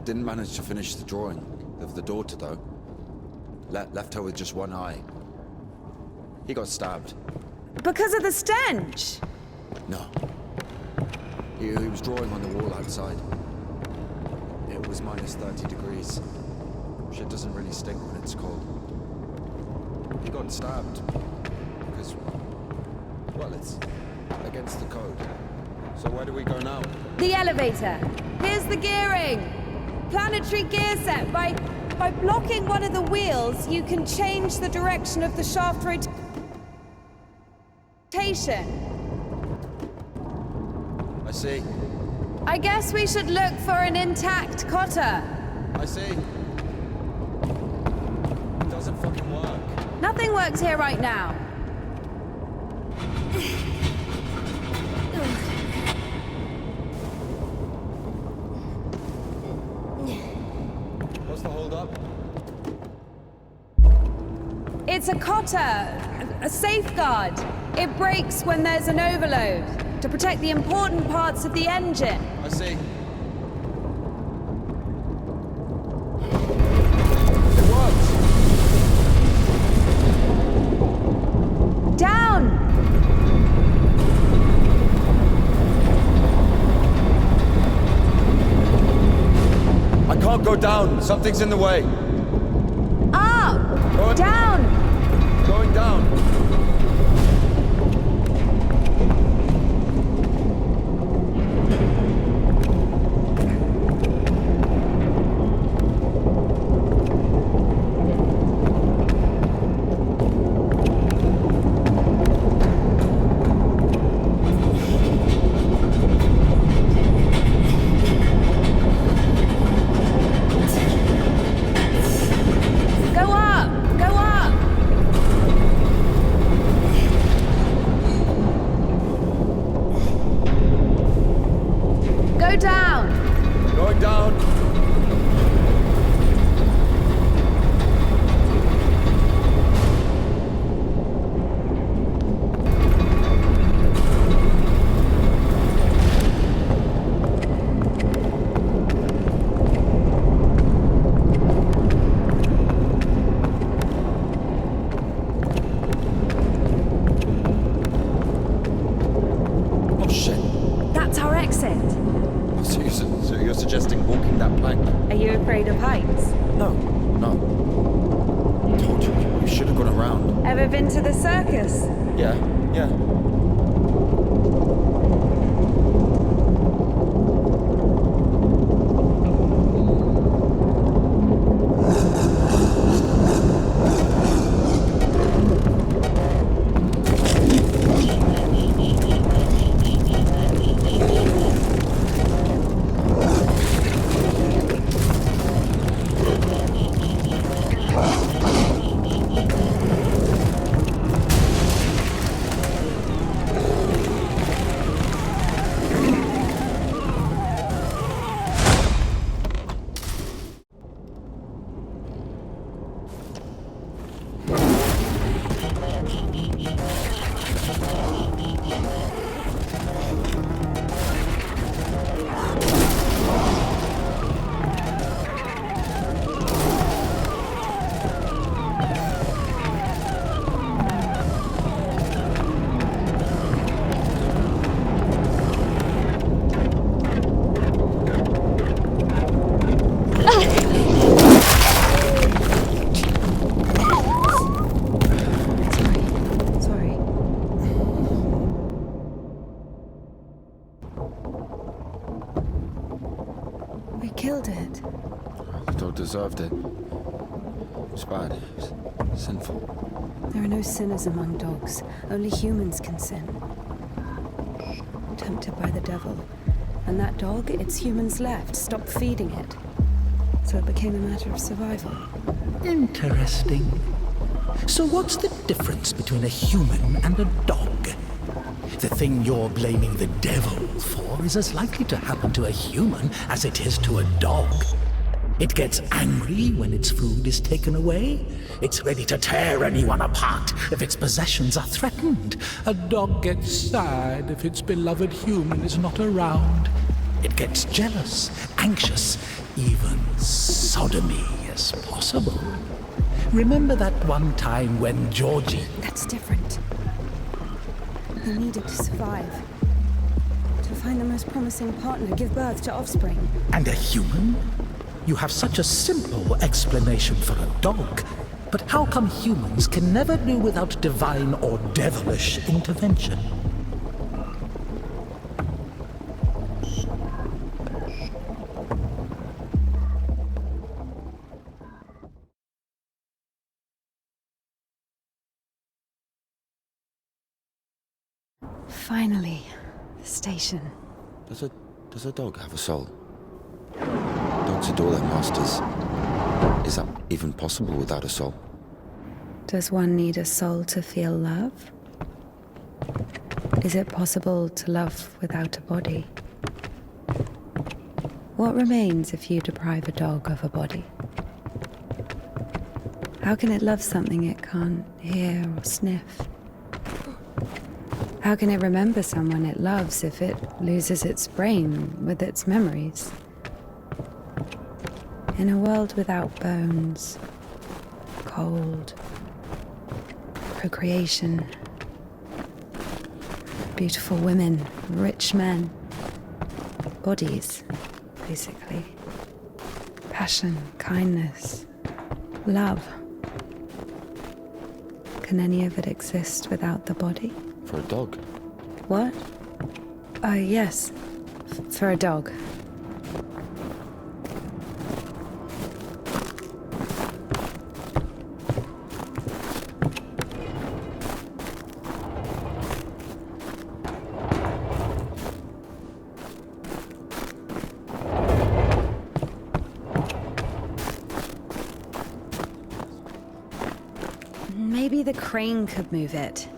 Didn't manage to finish the drawing of the daughter, though. Left her with just one eye. He got stabbed. Because of the stench? No. He was drawing on the wall outside. It was minus 30 degrees. Shit doesn't really stink when it's cold. He got stabbed because, well, it's against the code. So where do we go now? The elevator. Here's the gearing. Planetary gear set. By blocking one of the wheels, you can change the direction of the shaft rotation. I see. I guess we should look for an intact cotter. I see. It doesn't fucking work. Nothing works here right now. What's the hold up? It's a cotter, a safeguard. It breaks when there's an overload to protect the important parts of the engine. I see. It works. Down! I can't go down. Something's in the way. Up! Going- Down! Going down. Go up! Go up! Go down! Going down. Oh shit. That's our exit. So you're suggesting walking that plank? Are you afraid of heights? No. No. Told you. You should have gone around. Ever been to the circus? Yeah. Yeah. We killed it. The dog deserved it. It was bad. It was sinful. There are no sinners among dogs. Only humans can sin. Tempted by the devil. And that dog, its humans left, stopped feeding it. So it became a matter of survival. Interesting. So what's the difference between a human and a dog? The thing you're blaming the devil for is as likely to happen to a human as it is to a dog. It gets angry when its food is taken away. It's ready to tear anyone apart if its possessions are threatened. A dog gets sad if its beloved human is not around. It gets jealous, anxious, even sodomy is possible. Remember that one time when Georgie... That's different. They needed to survive. To find the most promising partner, give birth to offspring. And a human? You have such a simple explanation for a dog. But how come humans can never do without divine or devilish intervention? Finally, the station. Does a dog have a soul? Dogs adore their masters. Is that even possible without a soul? Does one need a soul to feel love? Is it possible to love without a body? What remains if you deprive a dog of a body? How can it love something it can't hear or sniff? How can it remember someone it loves if it loses its brain with its memories? In a world without bones, cold, procreation, beautiful women, rich men, bodies, basically, passion, kindness, love. Can any of it exist without the body? For a dog? What? Yes. For a dog. Maybe the crane could move it.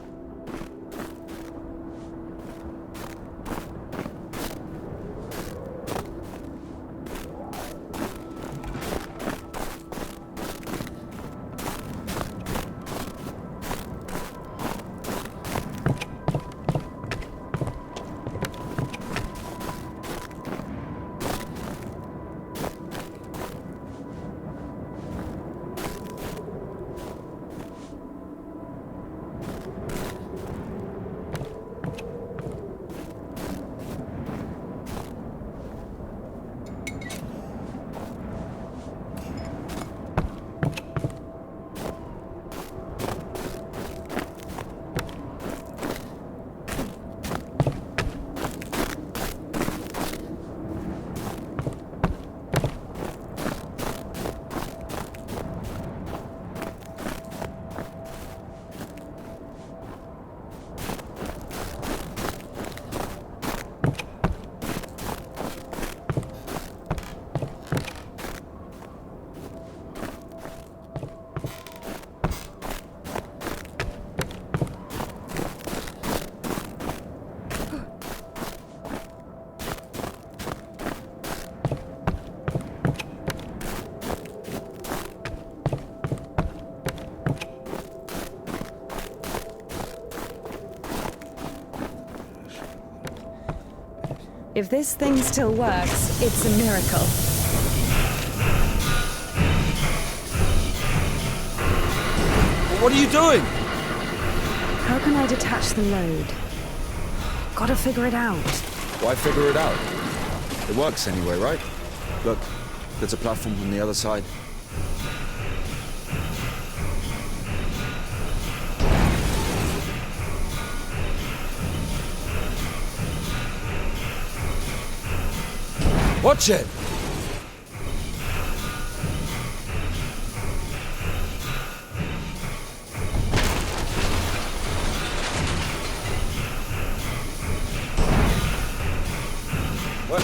If this thing still works, it's a miracle. What are you doing? How can I detach the load? Gotta figure it out. Why figure it out? It works anyway, right? Look, there's a platform on the other side. Watch it!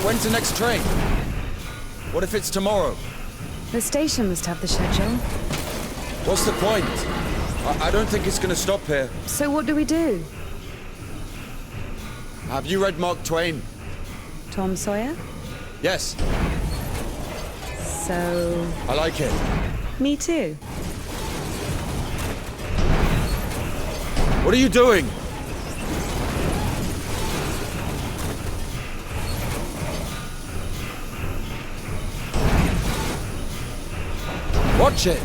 When's the next train? What if it's tomorrow? The station must have the schedule. What's the point? I don't think it's gonna stop here. So what do we do? Have you read Mark Twain? Tom Sawyer? Yes, So... I like it. me too. What are you doing? Watch it!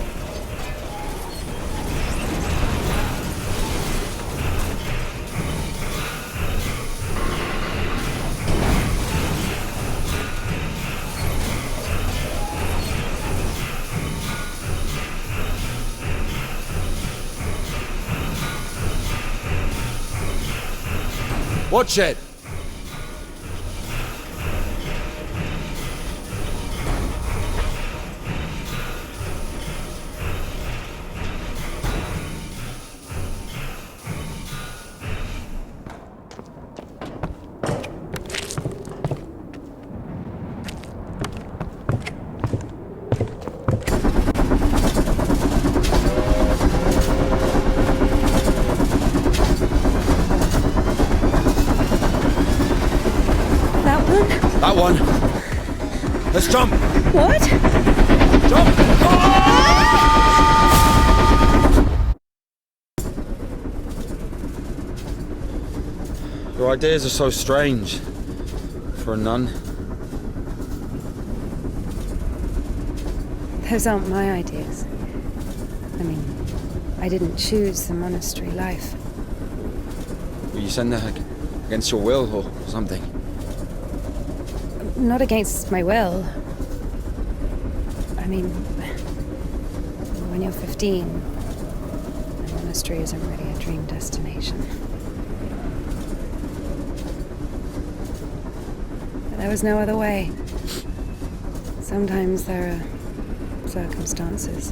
Watch it! That one. Let's jump. What? Jump. Your ideas are so strange for a nun. Those aren't my ideas. I mean, I didn't choose the monastery life. Were you sent there against your will or something? Not against my will. I mean, when you're 15, the monastery isn't really a dream destination. But there was no other way. Sometimes there are circumstances.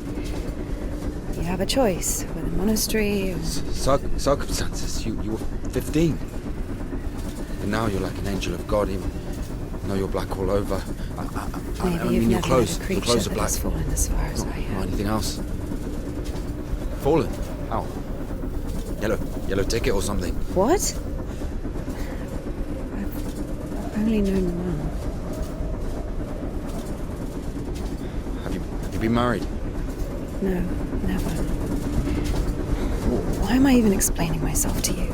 You have a choice with a monastery or... Circumstances? You were 15. And now you're like an angel of God. Even though you're black all over. I Maybe mean, you've your never clothes. met a Your creature clothes are that black. has fallen as far as I Or have. anything else? Fallen? How? Yellow ticket or something? What? I've only known one. Have you been married? No, never. Why am I even explaining myself to you?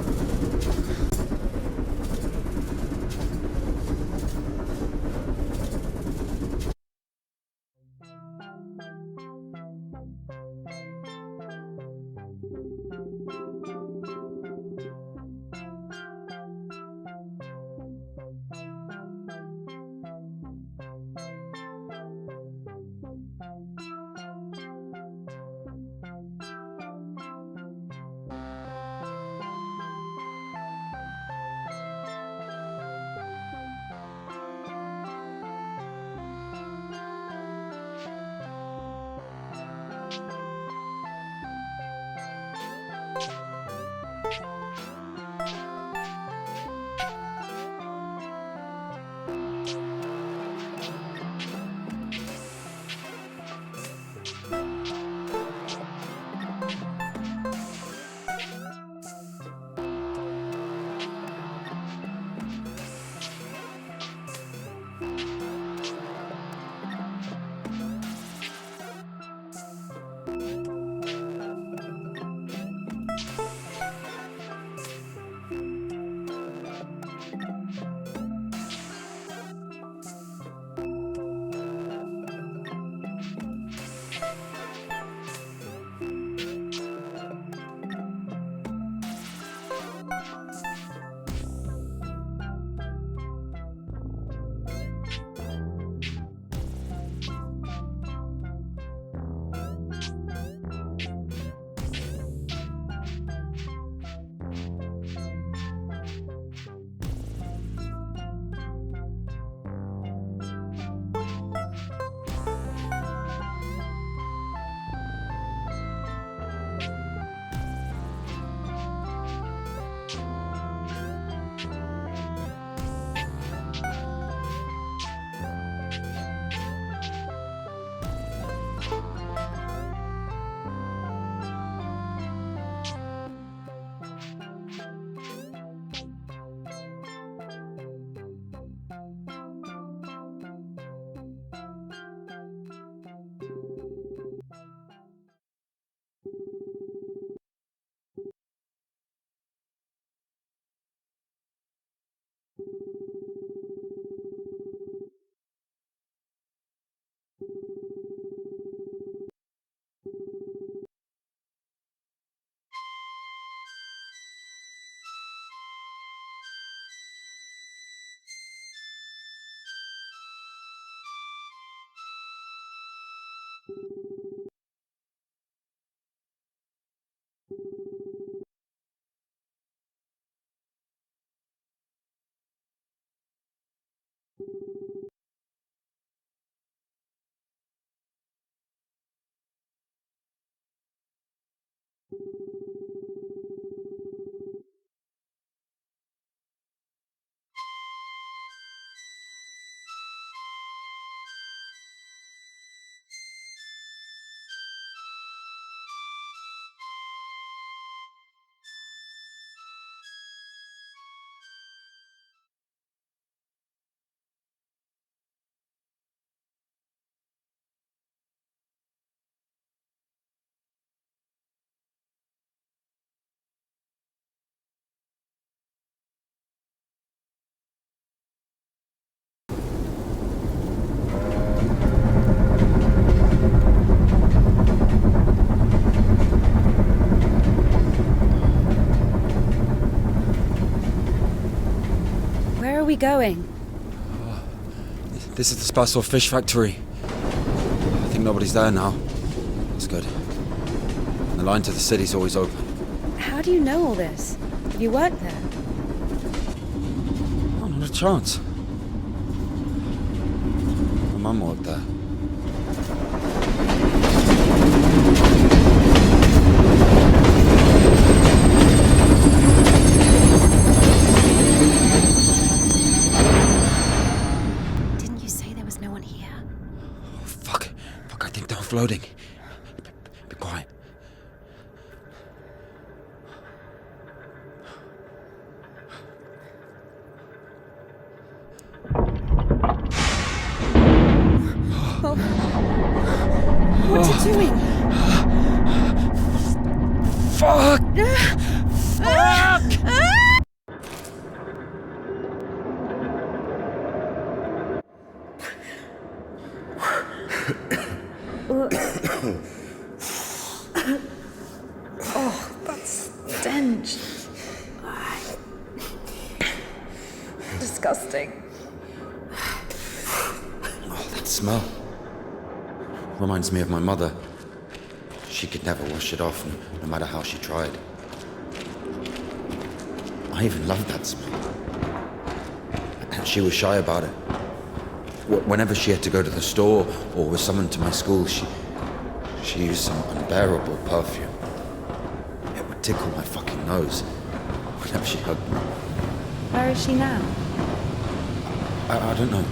we going? This is the Spassor fish factory. I think nobody's there now. That's good. And the line to the city's always open. How do you know all this? Have you worked there? Oh, not a chance. My mum worked there. Didn't you say there was no one here? Oh, fuck, I think they're offloading. Be quiet. What's it doing? Fuck! Stench. Disgusting. Oh, that smell. Reminds me of my mother. She could never wash it off, no matter how she tried. I even loved that smell. And she was shy about it. Whenever she had to go to the store or was summoned to my school, she used some unbearable perfume. It would tickle my fucking nose whenever she hugged me. Where is she now? I don't know.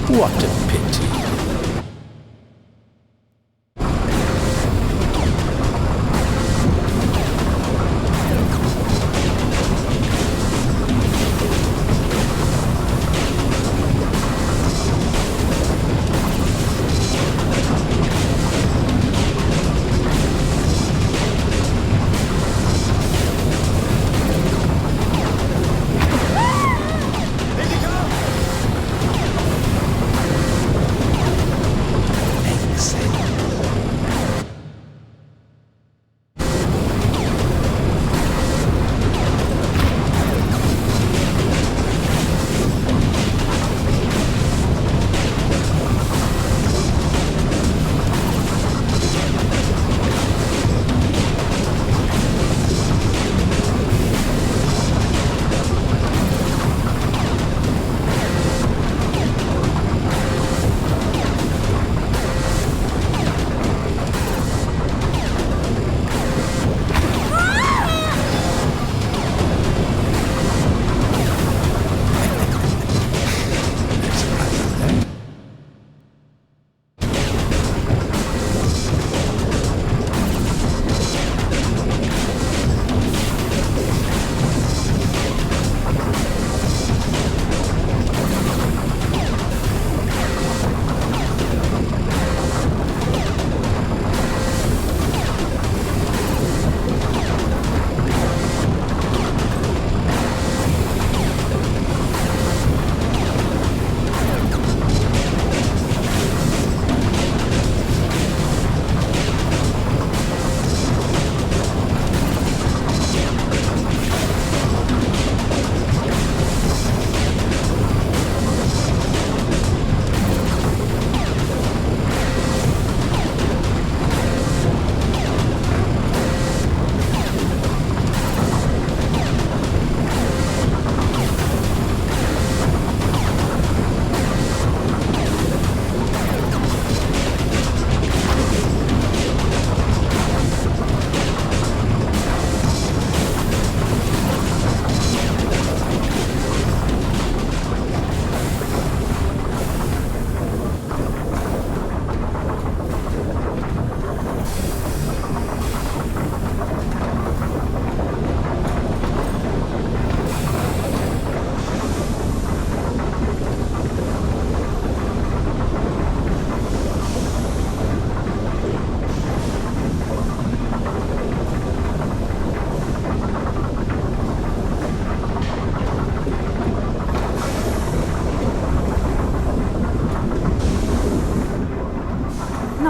What a pity.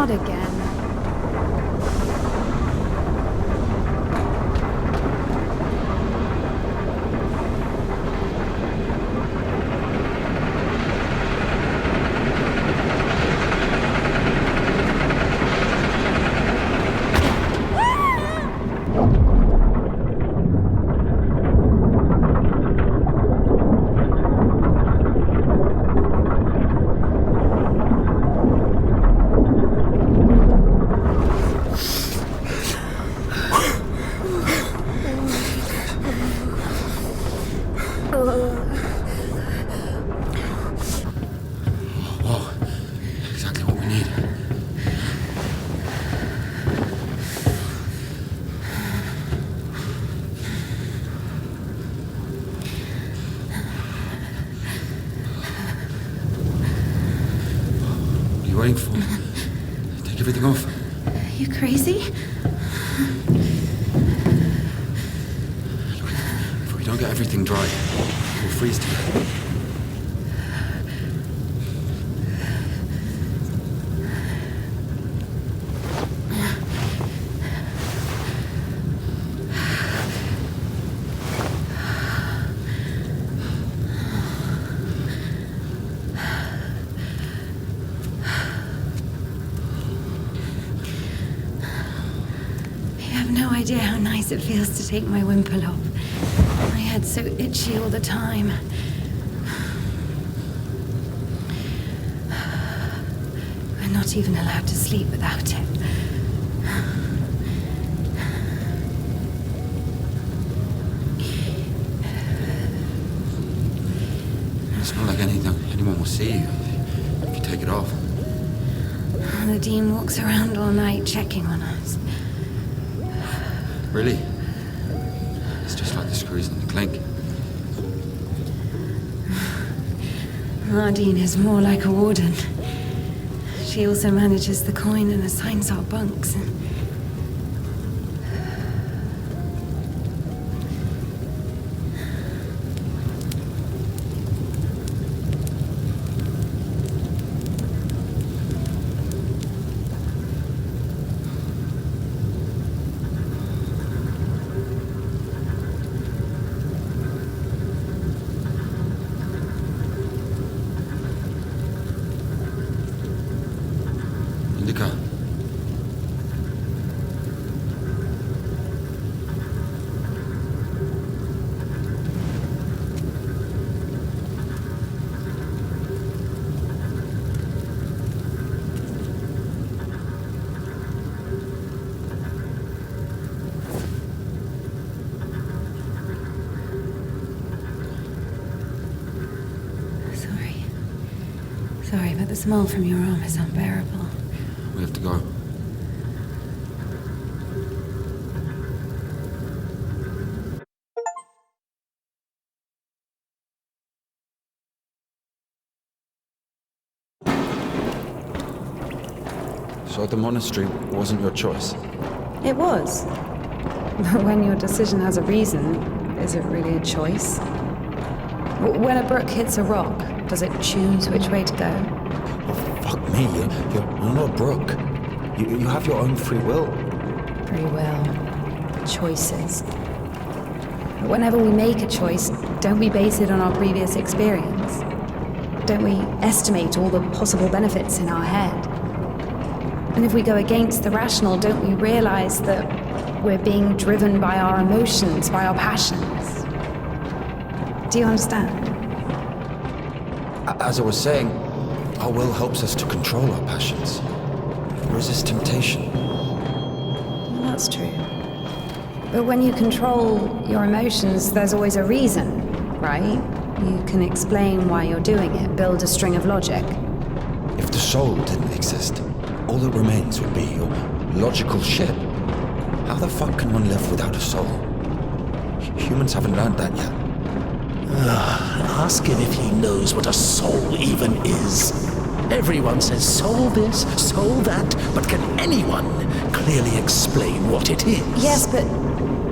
Not again. Waiting for? Take everything off. You crazy? Look, if we don't get everything dry, we'll freeze to death. No idea how nice it feels to take my wimple off. My head's so itchy all the time. I'm not even allowed to sleep without it. It's not like anyone will see you if you take it off. The Dean walks around all night checking on us. Really? It's just like the screws in the clink. Nardine is more like a warden. She also manages the coin and assigns our bunks. Indika. Sorry, but the smell from your arm is unbearable. We have to go. So the monastery wasn't your choice? It was. But when your decision has a reason, is it really a choice? When a brook hits a rock, does it choose which way to go? Oh, fuck me, you're not a brook. You have your own free will. Free will. Choices. But whenever we make a choice, don't we base it on our previous experience? Don't we estimate all the possible benefits in our head? And if we go against the rational, don't we realize that we're being driven by our emotions, by our passions? Do you understand? As I was saying, our will helps us to control our passions. Resist temptation. Well, that's true. But when you control your emotions, there's always a reason, right? You can explain why you're doing it, build a string of logic. If the soul didn't exist, all that remains would be your logical shit. How the fuck can one live without a soul? Humans haven't learned that yet. Ask him if he knows what a soul even is. Everyone says soul this, soul that, but can anyone clearly explain what it is? Yes, but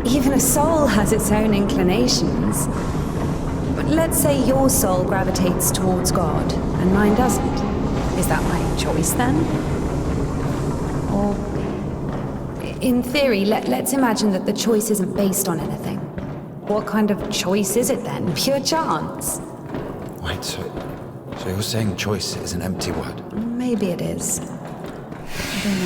even a soul has its own inclinations. But let's say your soul gravitates towards God, and mine doesn't. Is that my choice then? Or, in theory, let's imagine that the choice isn't based on anything. What kind of choice is it then? Pure chance? Wait, so you're saying choice is an empty word? Maybe it is. I don't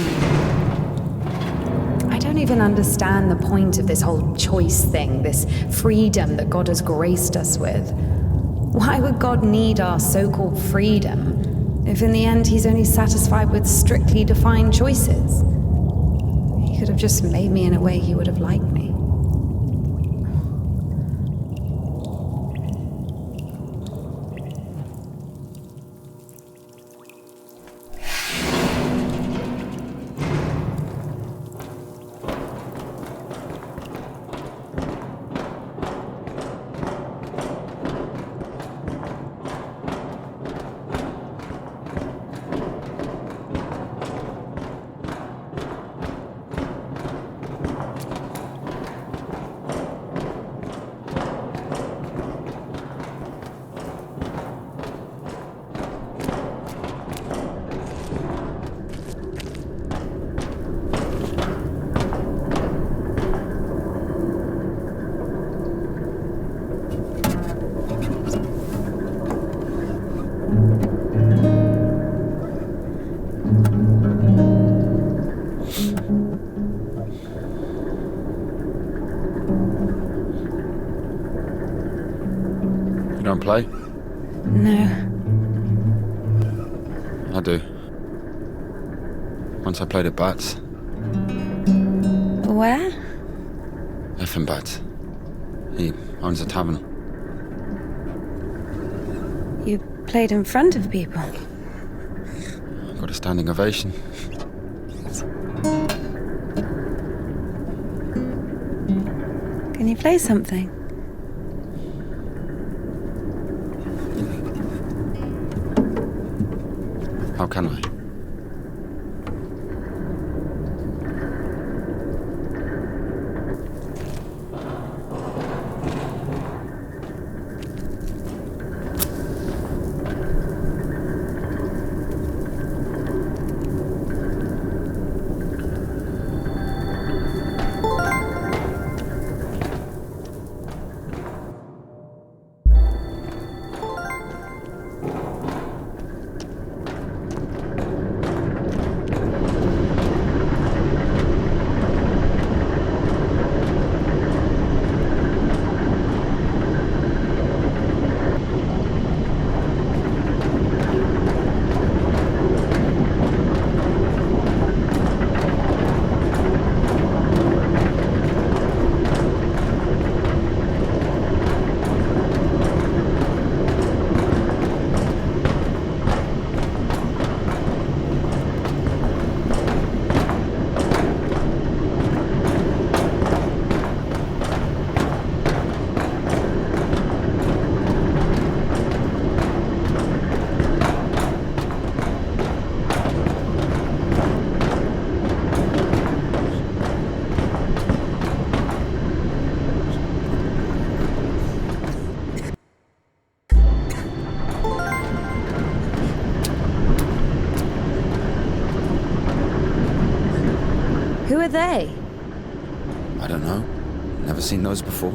know. I don't even understand the point of this whole choice thing, this freedom that God has graced us with. Why would God need our so-called freedom if in the end he's only satisfied with strictly defined choices? He could have just made me in a way he would have liked me. You don't play? No. I do. Once I played at Bats. Where? Effin' Bats. He owns a tavern. You played in front of people. Got a standing ovation. Can you play something? How can I? Who are they? I don't know. Never seen those before.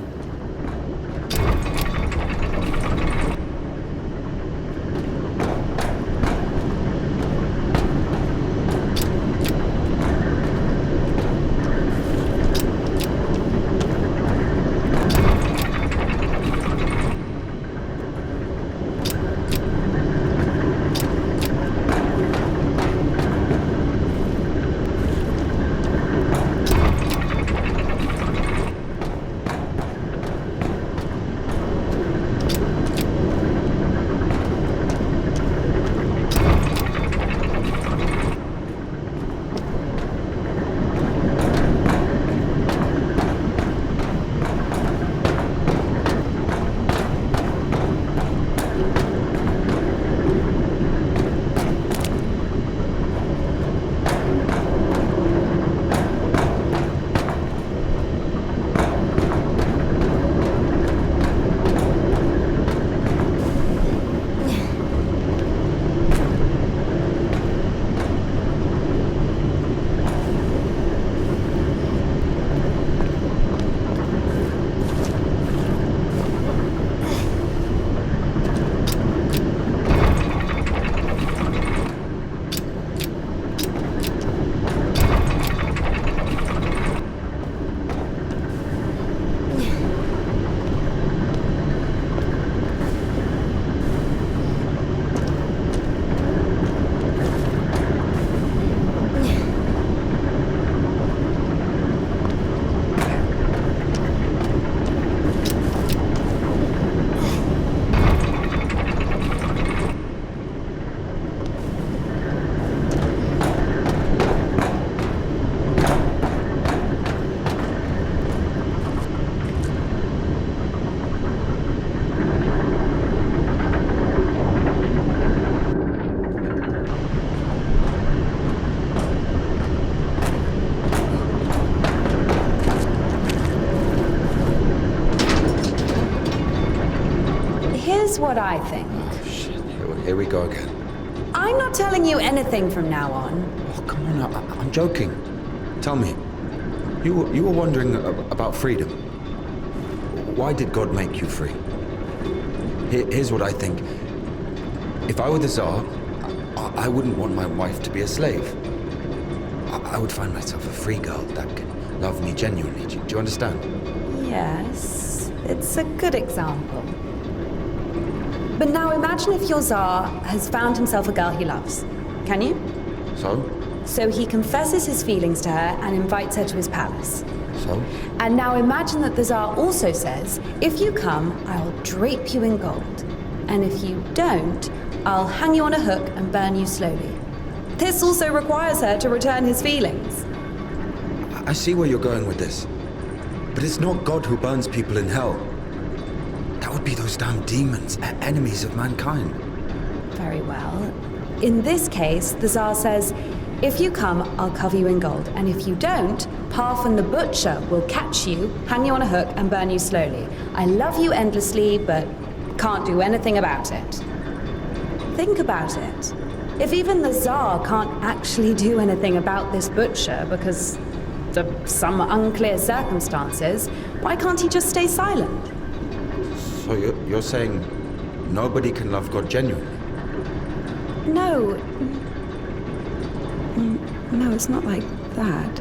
what I think. Shit, here we go again. I'm not telling you anything from now on. Oh, come on, I'm joking. Tell me, you were wondering about freedom. Why did God make you free? Here's what I think. If I were the Tsar, I wouldn't want my wife to be a slave. I would find myself a free girl that could love me genuinely. Do you understand? Yes, it's a good example. But now imagine if your Tsar has found himself a girl he loves. Can you? So? So he confesses his feelings to her and invites her to his palace. So? And now imagine that the Tsar also says, if you come, I'll drape you in gold. And if you don't, I'll hang you on a hook and burn you slowly. This also requires her to return his feelings. I see where you're going with this. But it's not God who burns people in hell. That would be those damn demons, enemies of mankind. Very well. In this case, the Tsar says, if you come, I'll cover you in gold. And if you don't, Parfin the Butcher will catch you, hang you on a hook, and burn you slowly. I love you endlessly, but can't do anything about it. Think about it. If even the Tsar can't actually do anything about this butcher because of some unclear circumstances, why can't he just stay silent? So you're saying nobody can love God genuinely? No. No, it's not like that.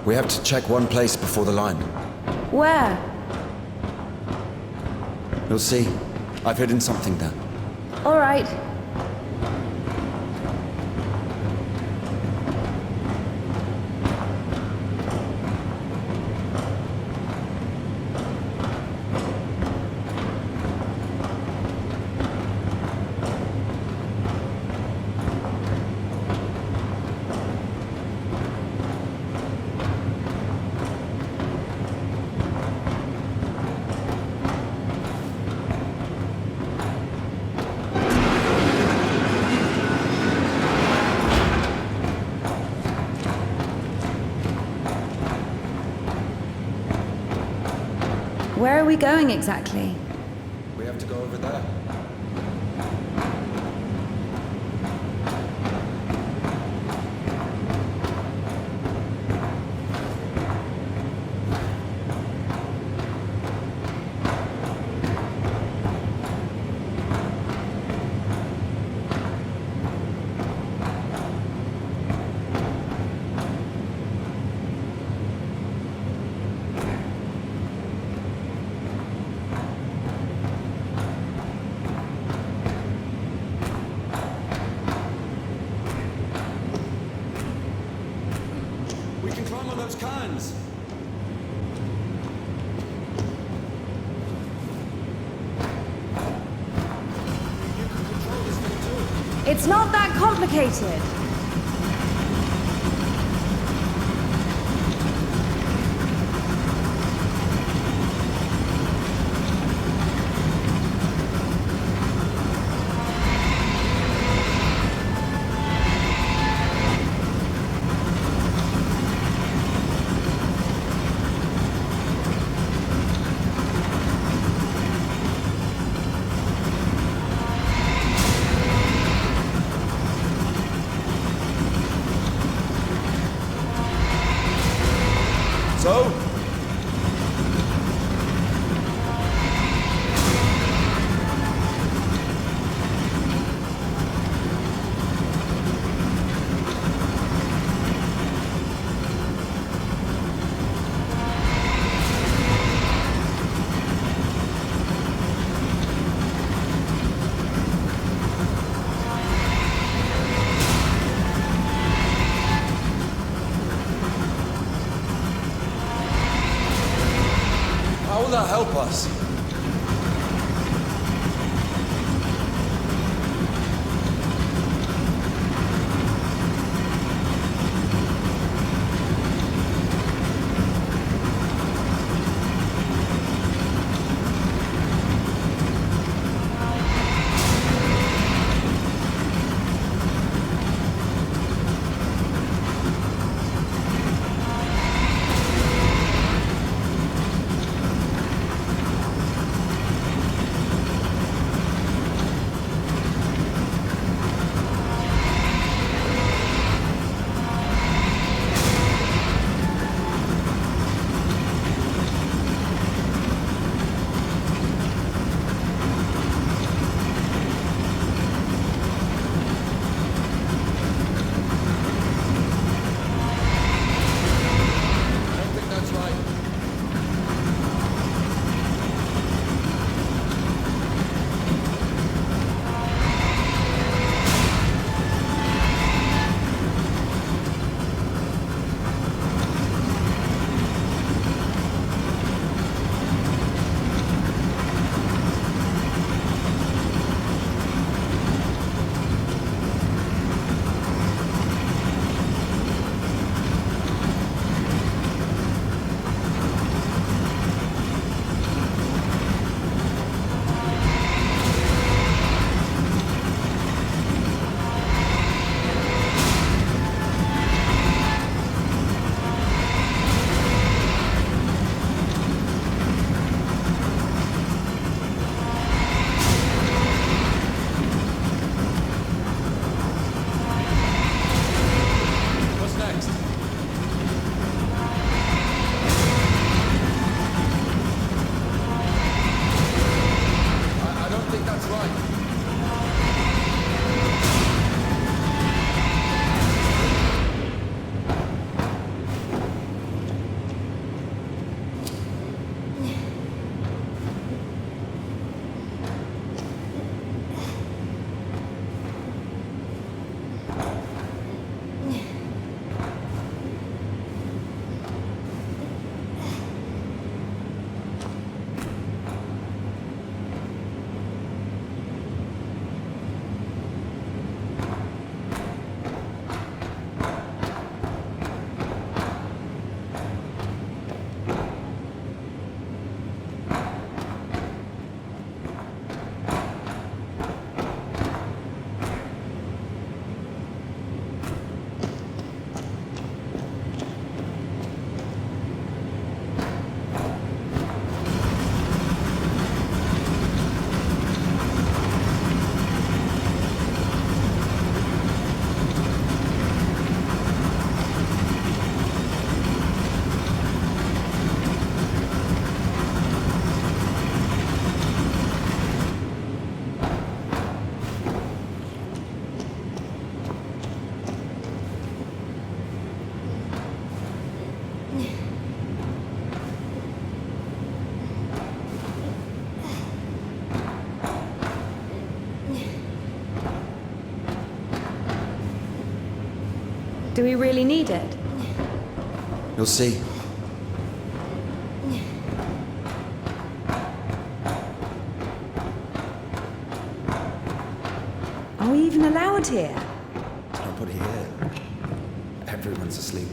We have to check one place before the line. Where? You'll see. I've hidden something there. All right. Where are we going exactly? We have to go over there. We can climb on those cans. It's not that complicated. So? How will that help us? Do we really need it? You'll see. Are we even allowed here? Nobody here. Everyone's asleep.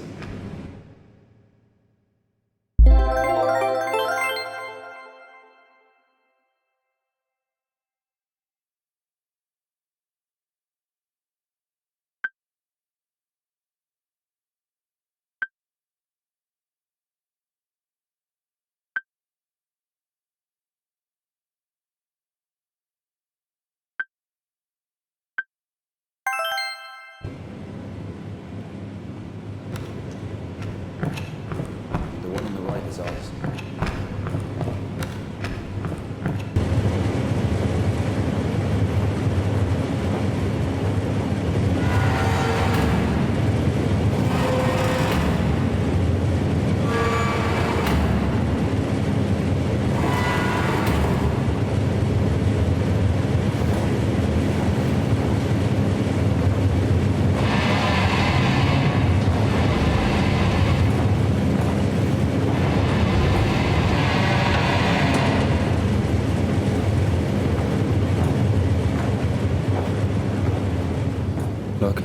The one on the right is ours. Look,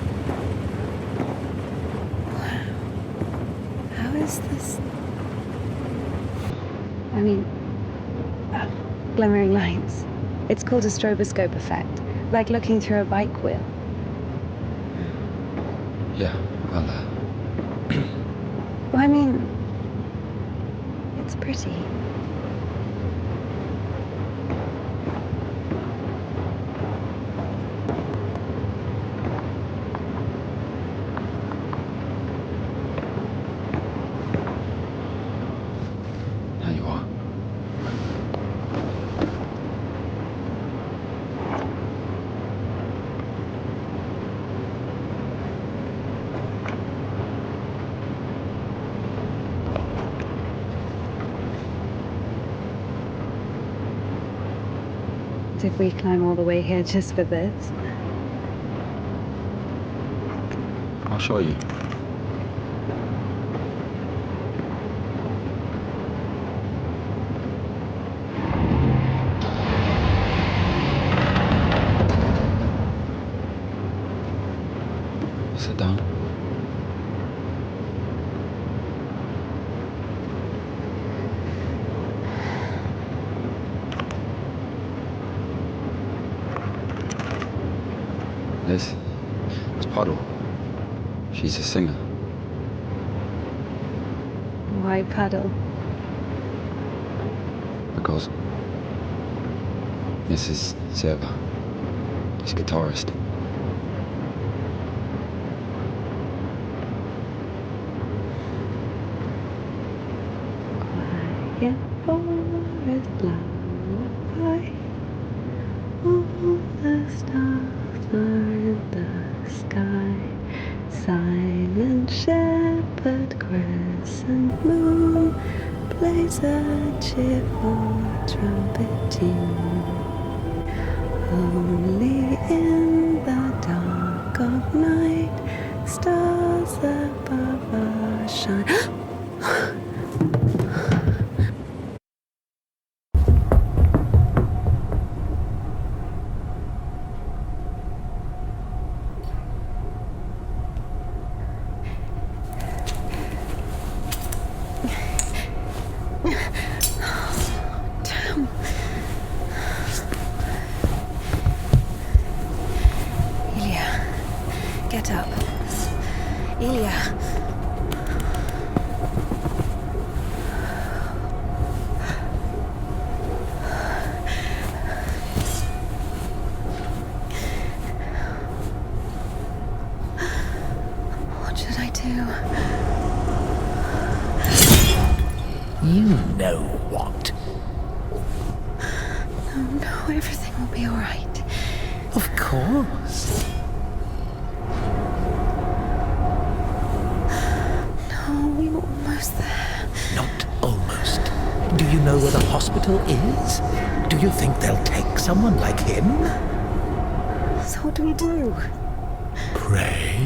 How is this? I mean, glimmering lights. It's called a stroboscope effect, like looking through a bike wheel. yeah, well, Well, I mean, it's pretty. now you are. Did we climb all the way here just for this? I'll show you. Sit down. This is Puddle. She's a singer. Why Puddle? Because Mrs. Seva is a guitarist. Quiet forest lullaby. All the stars are in the sky. Silent shepherd, crescent moon plays a cheerful trumpet tune. Only in the dark of night, stars above us shine. Damn. Ilya, get up. Ilya. What should I do? You know what? No, everything will be all right. Of course. No, we were almost there. Not almost. Do you know where the hospital is? Do you think they'll take someone like him? So what do we do? Pray?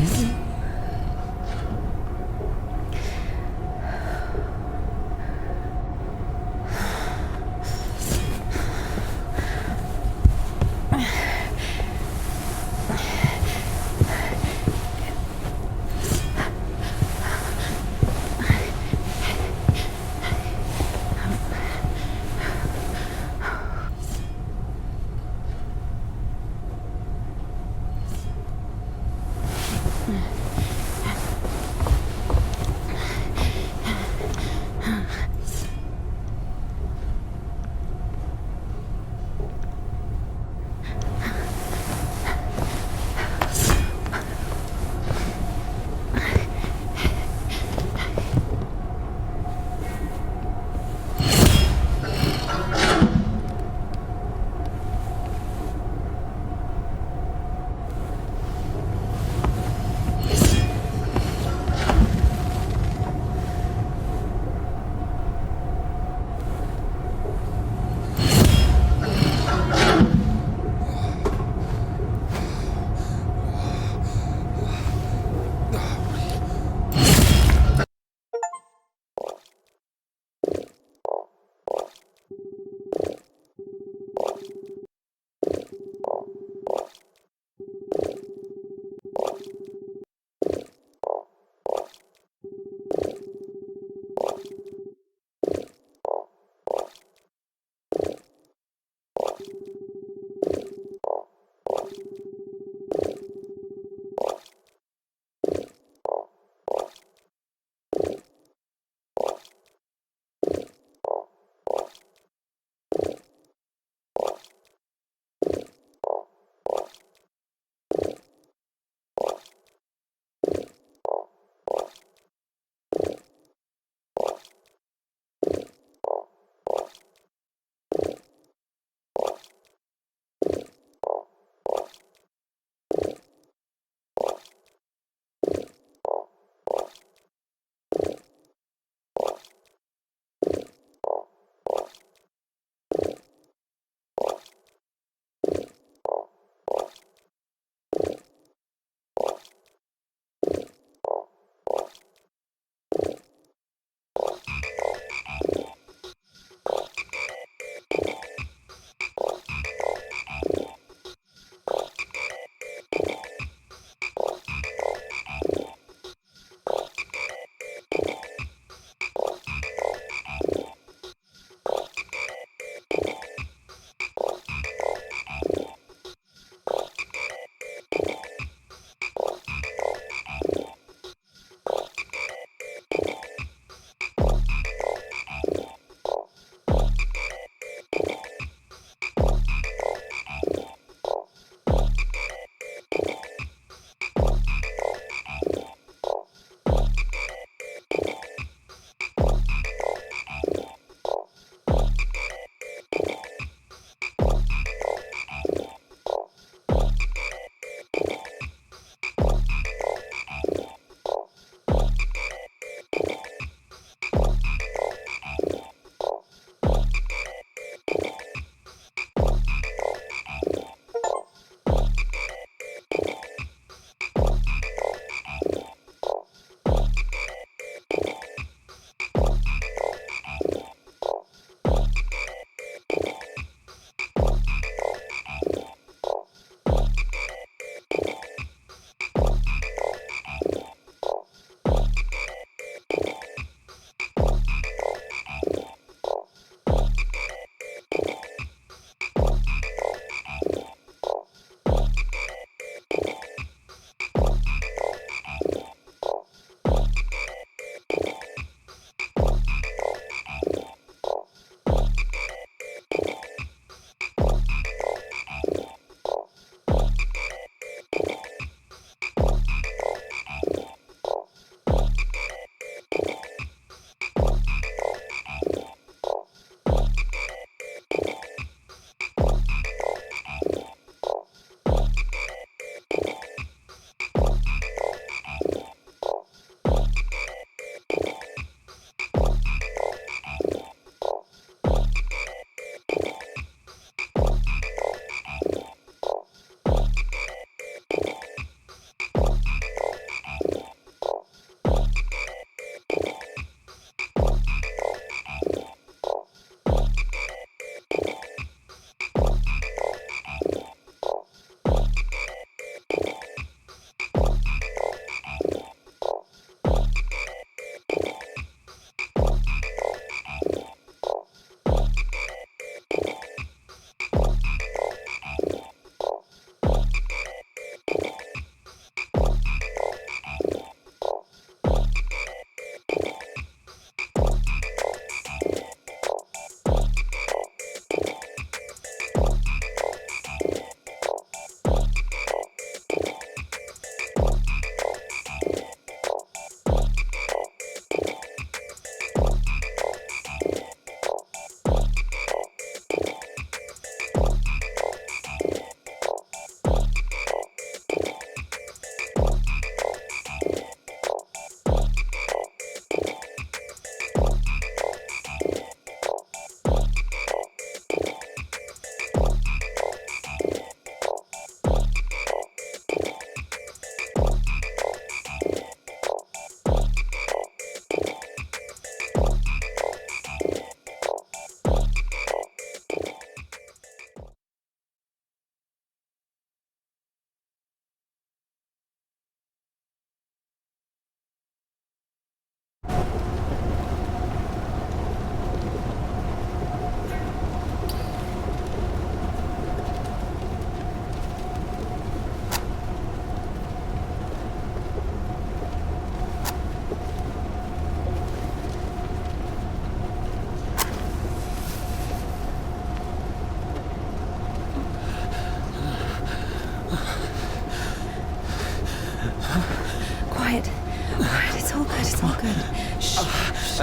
Quiet. Quiet. It's all good. It's all good. Shh. Shh.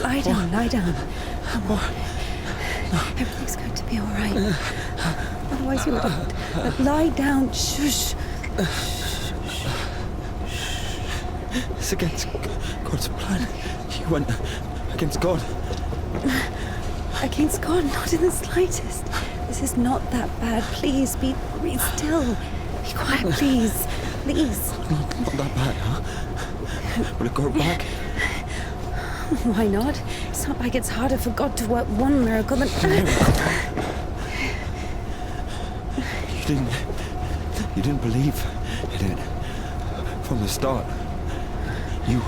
Lie down. Lie down. Everything's going to be all right. Otherwise you wouldn't. Lie down. Shush. It's against God's plan. You went against God. Against God? Not in the slightest. This is not that bad. Please, be still. Be quiet, please. Please. Not that bad, huh? Will it go back? Why not? It's not like it's harder for God to work one miracle than... You didn't believe in it from the start. You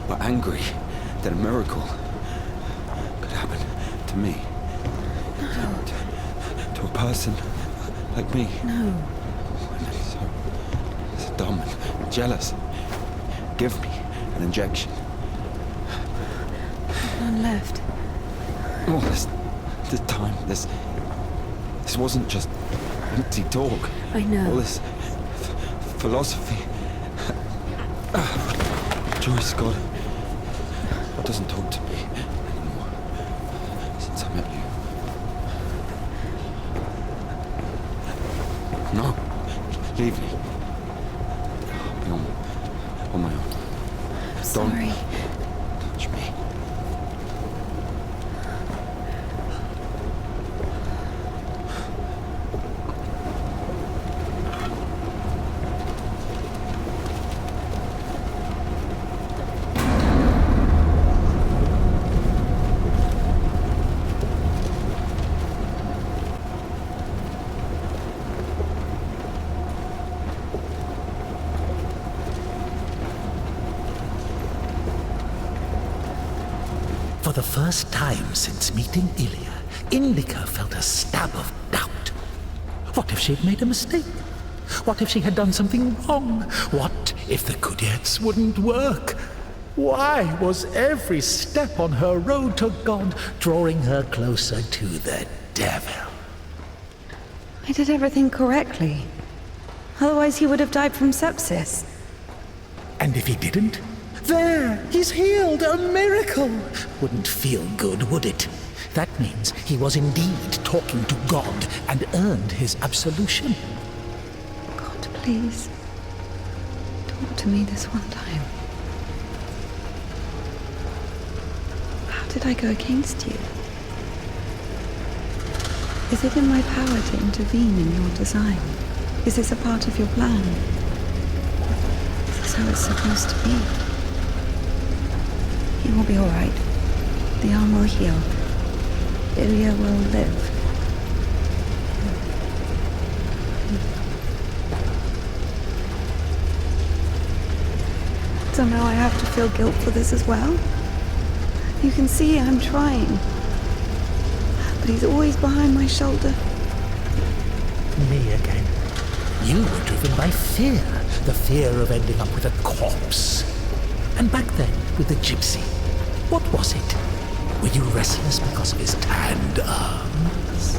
were angry that a miracle could happen to me. No. To a person like me. No. So dumb and jealous. Give me an injection. None left. All this time, this wasn't just empty talk. I know. All this philosophy. Joyce, God doesn't talk to me anymore since I met you. No, leave me. I'll be on my own. I'm sorry. Don't touch me. For the first time since meeting Ilya, Indika felt a stab of doubt. What if she'd made a mistake? What if she had done something wrong? What if the Kudyets wouldn't work? Why was every step on her road to God drawing her closer to the devil? I did everything correctly. Otherwise he would have died from sepsis. And if he didn't? There! He's healed! A miracle! Wouldn't feel good, would it? That means he was indeed talking to God and earned his absolution. God, please. Talk to me this one time. How did I go against you? Is it in my power to intervene in your design? Is this a part of your plan? Is this how it's supposed to be? He will be all right. The arm will heal. Ilya will live. So now I have to feel guilt for this as well? You can see I'm trying. But he's always behind my shoulder. Me again. You were driven by fear. The fear of ending up with a corpse. And back then, with the gypsy, what was it? Were you restless because of his tanned arms?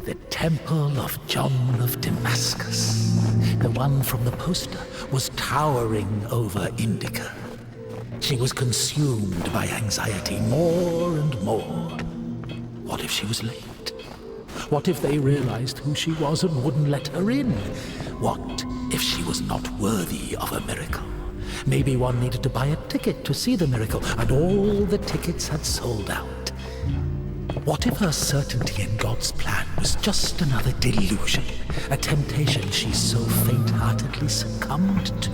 The Temple of John of Damascus, the one from the poster, was towering over Indika. She was consumed by anxiety more and more. What if she was late? What if they realized who she was and wouldn't let her in? What if she was not worthy of a miracle? Maybe one needed to buy a ticket to see the miracle, and all the tickets had sold out. What if her certainty in God's plan was just another delusion, a temptation she so faint-heartedly succumbed to?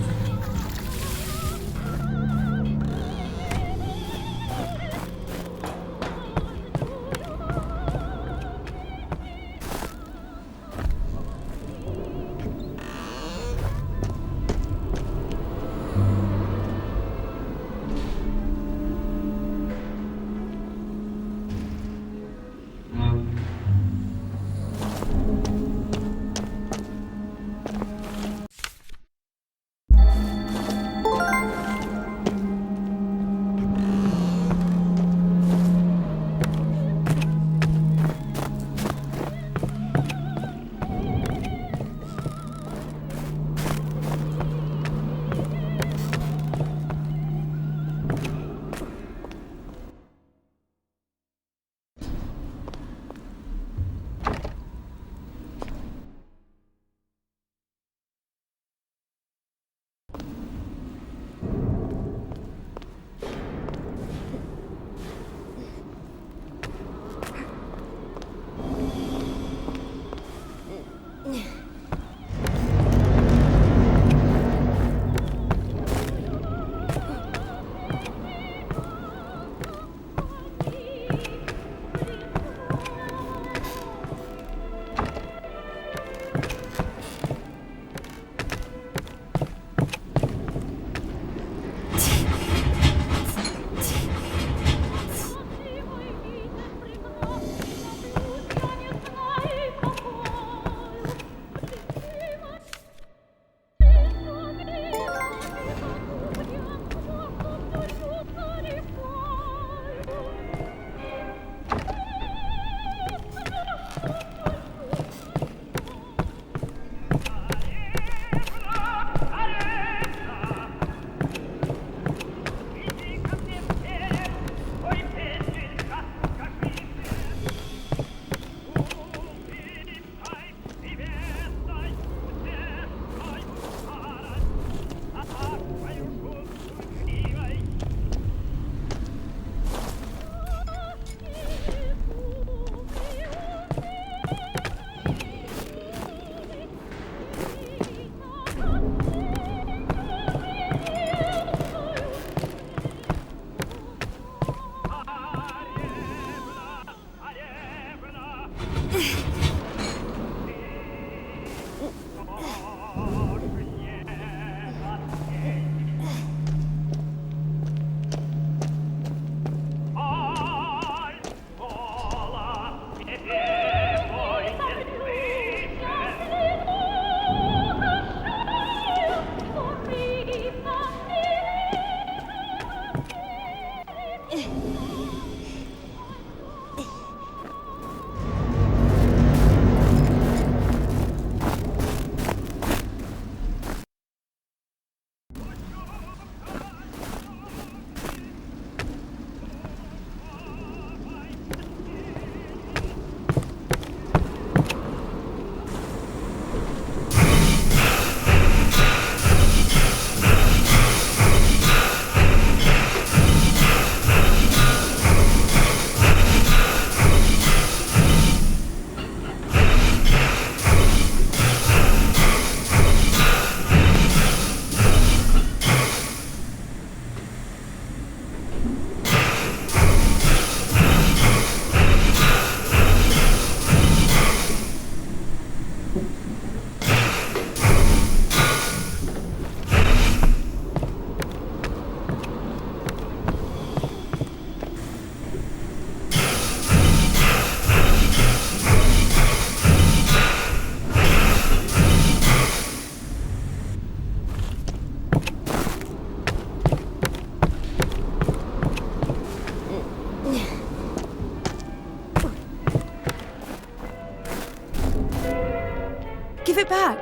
Give it back.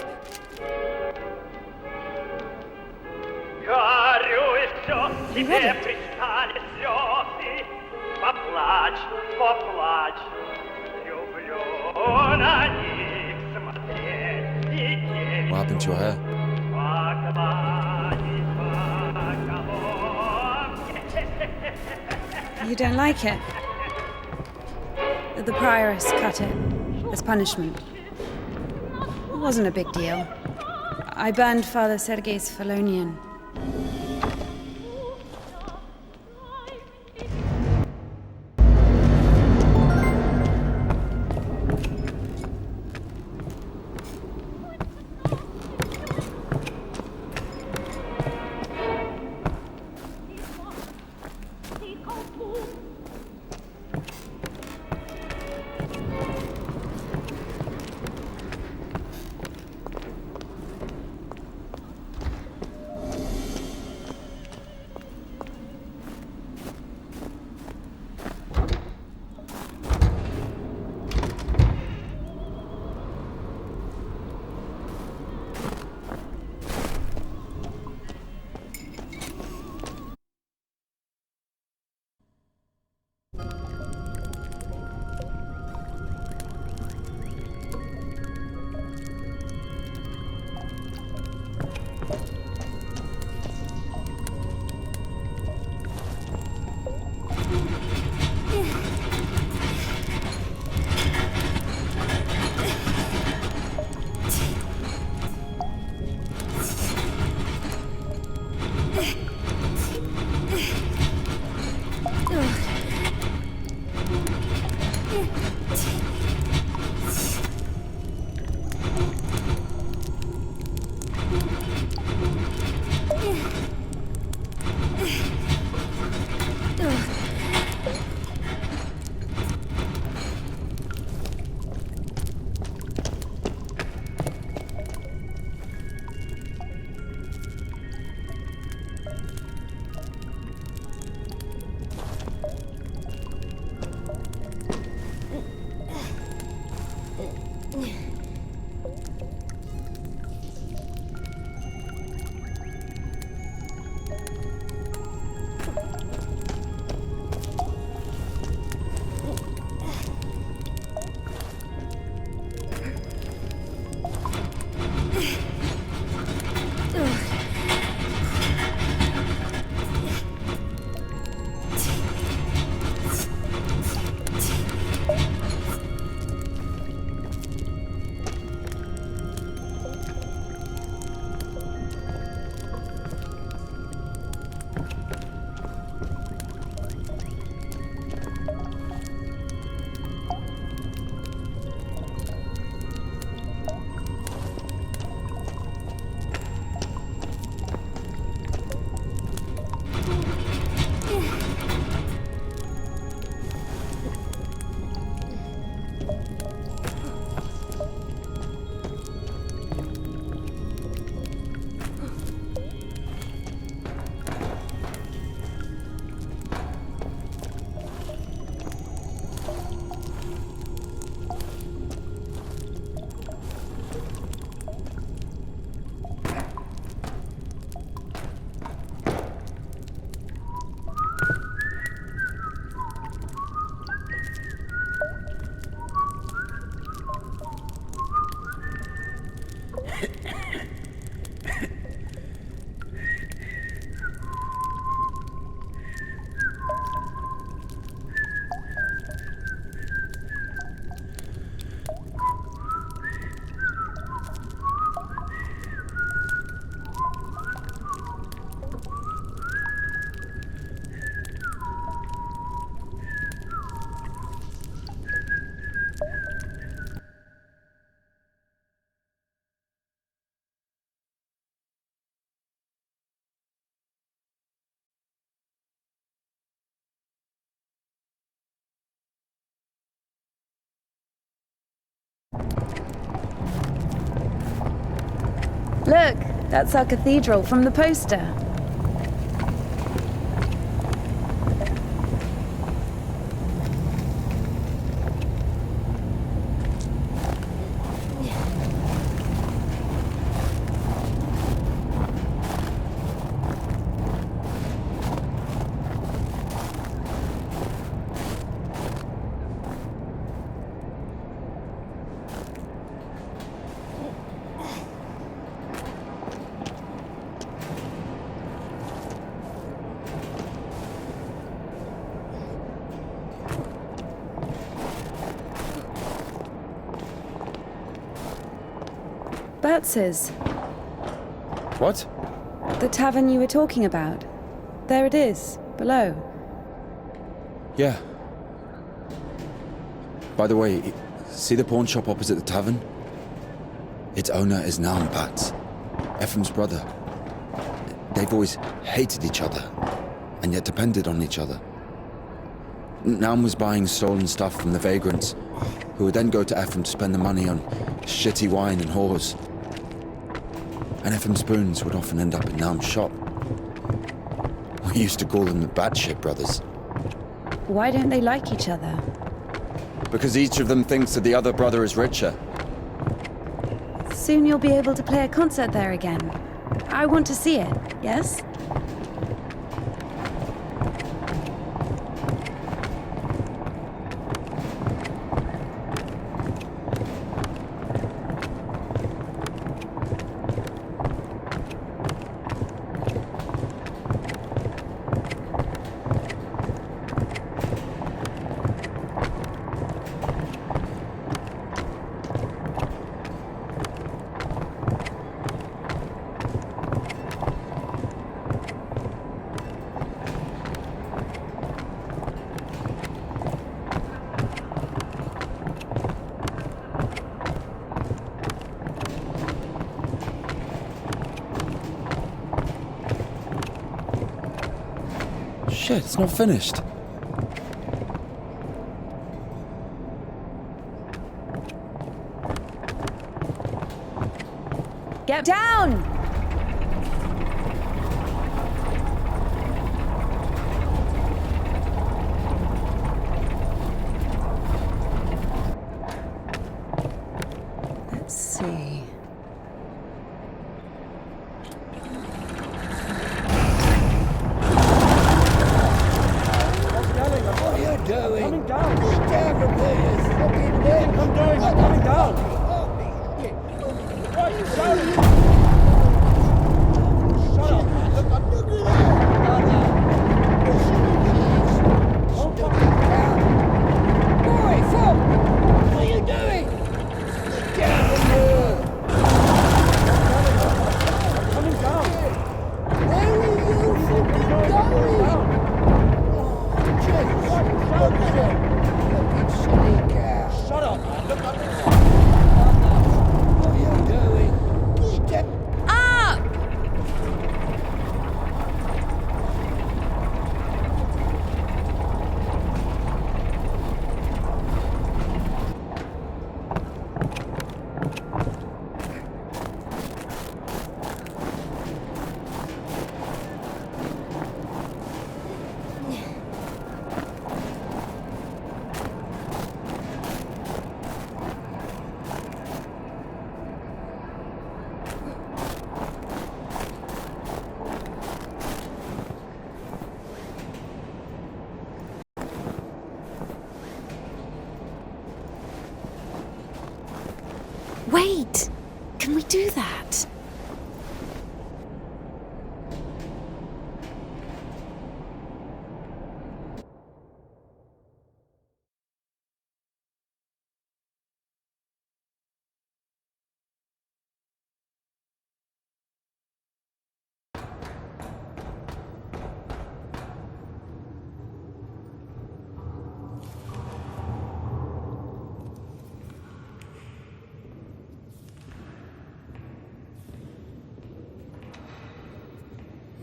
You read it. What happened to your hair? You don't like it? The prioress cut it as punishment. It wasn't a big deal. I burned Father Sergei's Felonian. Look, that's our cathedral from the poster. Bertz's. What? The tavern you were talking about. There it is, below. Yeah. By the way, see the pawn shop opposite the tavern? Its owner is Naum Batz, Ephraim's brother. They've always hated each other, and yet depended on each other. Naum was buying stolen stuff from the vagrants, who would then go to Ephraim to spend the money on shitty wine and whores. And Ephraim's spoons would often end up in Naum's shop. We used to call them the Batshit brothers. Why don't they like each other? Because each of them thinks that the other brother is richer. Soon you'll be able to play a concert there again. I want to see it, yes? Shit, it's not finished. Get down! Let's see. Coming down! Get down from there, you fucking bitch! I'm coming down! What are you shouting? Shut up, man! Look, I'm looking at Boy, Phil! What are you doing? Get down from there! I'm coming down! Where are you fucking going? Shut up, man. Look up. What are you doing? Get Up! Wait! Can we do that?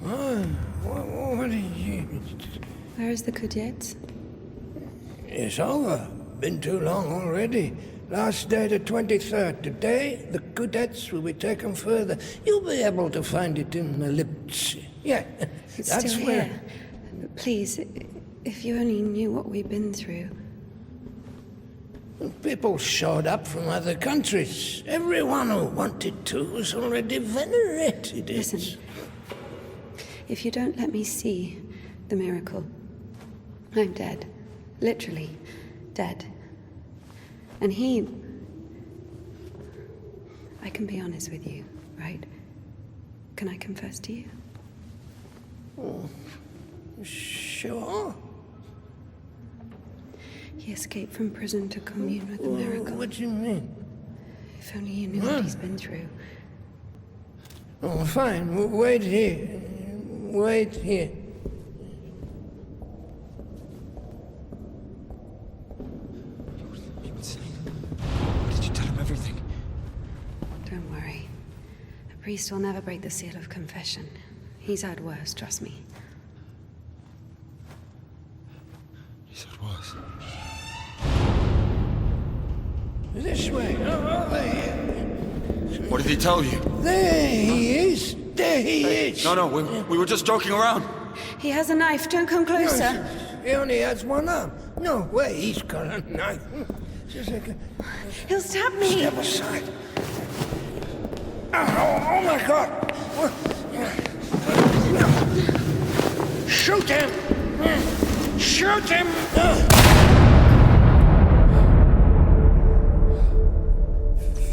What are you... Where is the Kudets? It's over. Been too long already. Last day the 23rd. Today, the Kudets will be taken further. You'll be able to find it in the Lips. Yeah, It's that's still where... here. Please, if you only knew what we've been through. People showed up from other countries. Everyone who wanted to was already venerated it. Listen, if you don't let me see the miracle, I'm dead. Literally dead. And I can be honest with you, right? Can I confess to you? Oh, sure. He escaped from prison to commune with the miracle. What do you mean? If only you knew what he's been through. Oh, fine. Wait here. Wait here. Why did you tell him everything? Don't worry. A priest will never break the seal of confession. He's had worse, trust me. He said was. This way. Oh, there. What did he tell you? There he is. There he is. No, we were just joking around. He has a knife. Don't come closer. He only has one arm. No way, he's got a knife. Just like He'll stab me. step aside. Oh my God! Shoot him! Shoot him!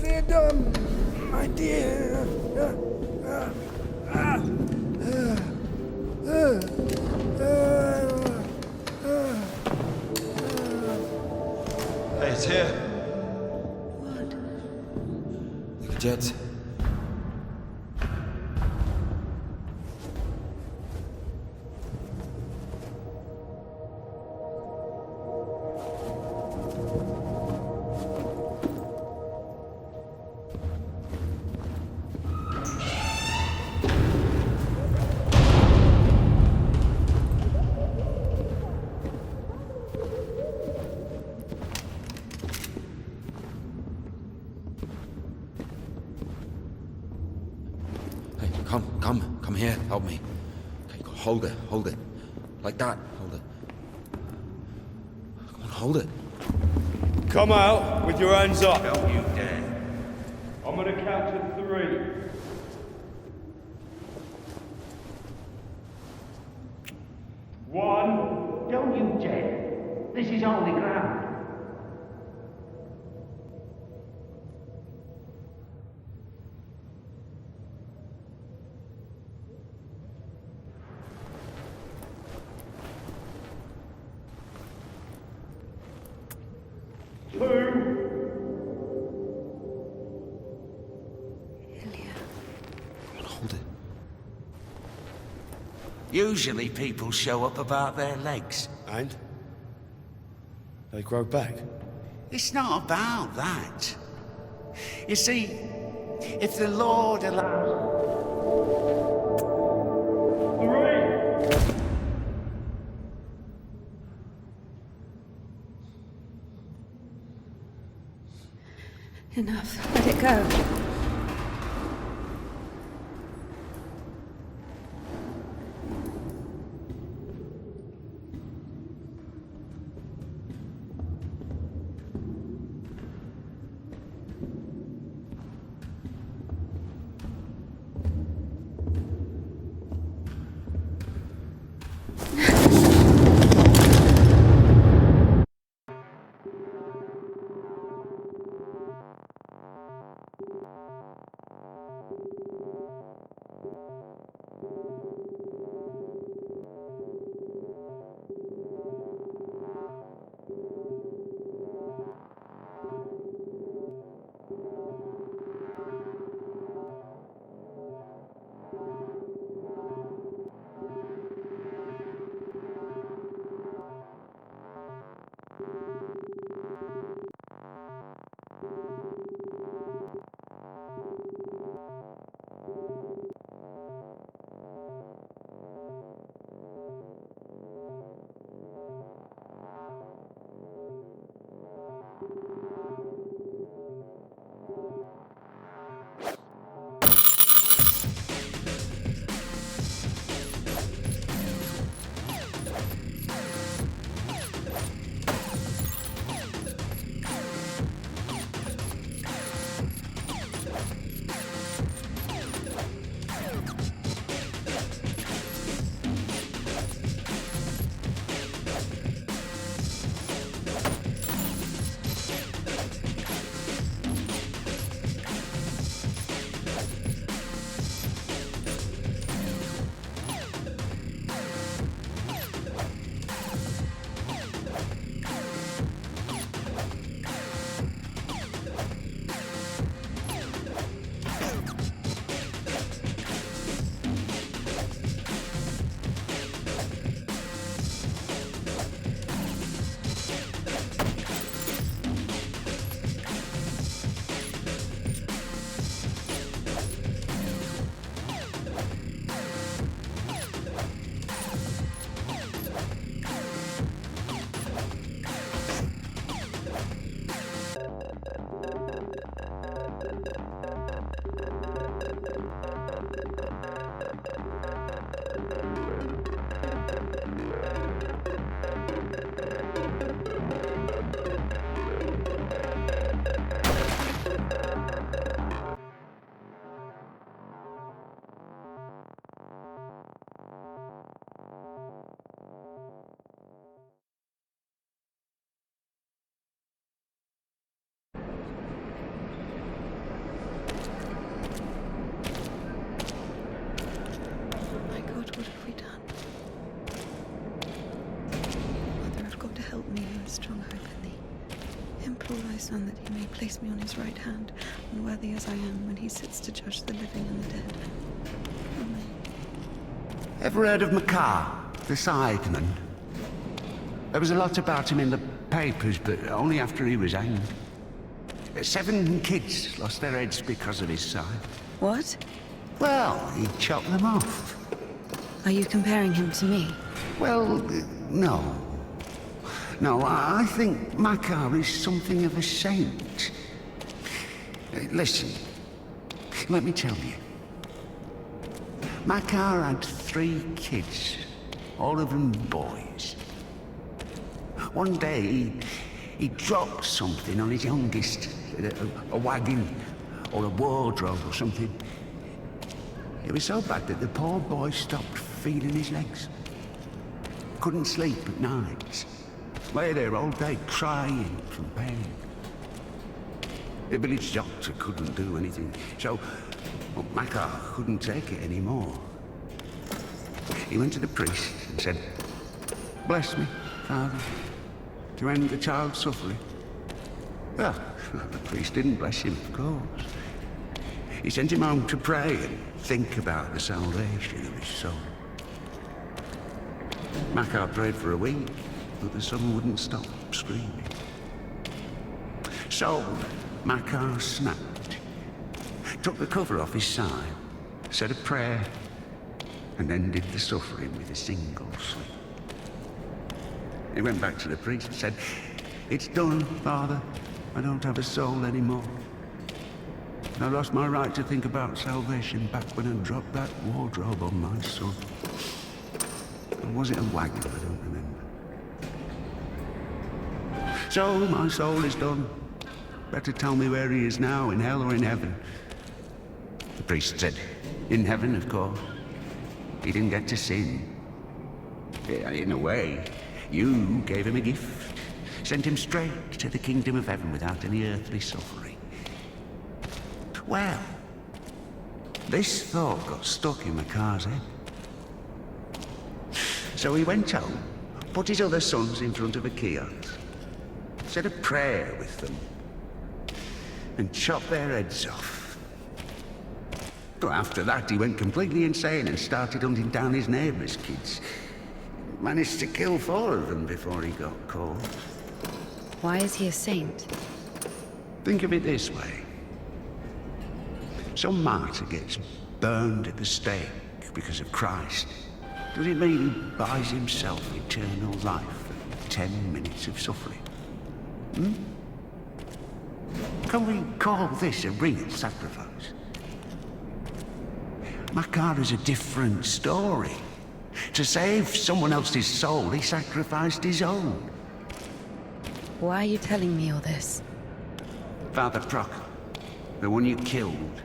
Freedom, my dear. Hey, it's here. What? The jets. Hey, come here, help me. Okay, hold it. Like that, hold it. Come on, hold it. Come out with your hands up. Don't you dare. I'm gonna count to 3. One. Don't you dare. This is holy ground. Hold it. Usually people show up about their legs. And? They grow back. It's not about that. You see, if the Lord allows... 3. Enough. Let it go. all thy Son, that he may place me on his right hand, unworthy as I am, when he sits to judge the living and the dead. Amen. Ever heard of Makar, the Sideman? There was a lot about him in the papers, but only after he was hanged. 7 kids lost their heads because of his side. What? Well, he chopped them off. Are you comparing him to me? Well, no. No, I think Makar is something of a saint. Listen, let me tell you. Makar had 3 kids, all of them boys. One day, he dropped something on his youngest, a wagon or a wardrobe or something. It was so bad that the poor boy stopped feeling his legs. Couldn't sleep at night. Lay there all day crying from pain. The village doctor couldn't do anything, so Makar couldn't take it anymore. He went to the priest and said, "Bless me, Father, to end the child's suffering." Well, the priest didn't bless him, of course. He sent him home to pray and think about the salvation of his soul. Makar prayed for a week, but the son wouldn't stop screaming. So, Makar snapped, took the cover off his side, said a prayer, and ended the suffering with a single sweep. He went back to the priest and said, "It's done, Father. I don't have a soul anymore. I lost my right to think about salvation back when I dropped that wardrobe on my son. Or was it a wagon? I don't remember. So, my soul is done. Better tell me where he is now, in hell or in heaven." The priest said, "In heaven, of course. He didn't get to sin. In a way, you gave him a gift. Sent him straight to the kingdom of heaven without any earthly suffering." Well, this thought got stuck in Makar's head. So he went home, put his other sons in front of a kiosk, said a prayer with them, and chopped their heads off. But after that, he went completely insane and started hunting down his neighbours' kids. Managed to kill 4 of them before he got caught. Why is he a saint? Think of it this way. Some martyr gets burned at the stake because of Christ. Does it mean he buys himself eternal life for 10 minutes of suffering? Can we call this a real sacrifice? Makar is a different story. To save someone else's soul, he sacrificed his own. Why are you telling me all this? Father Proctor, the one you killed,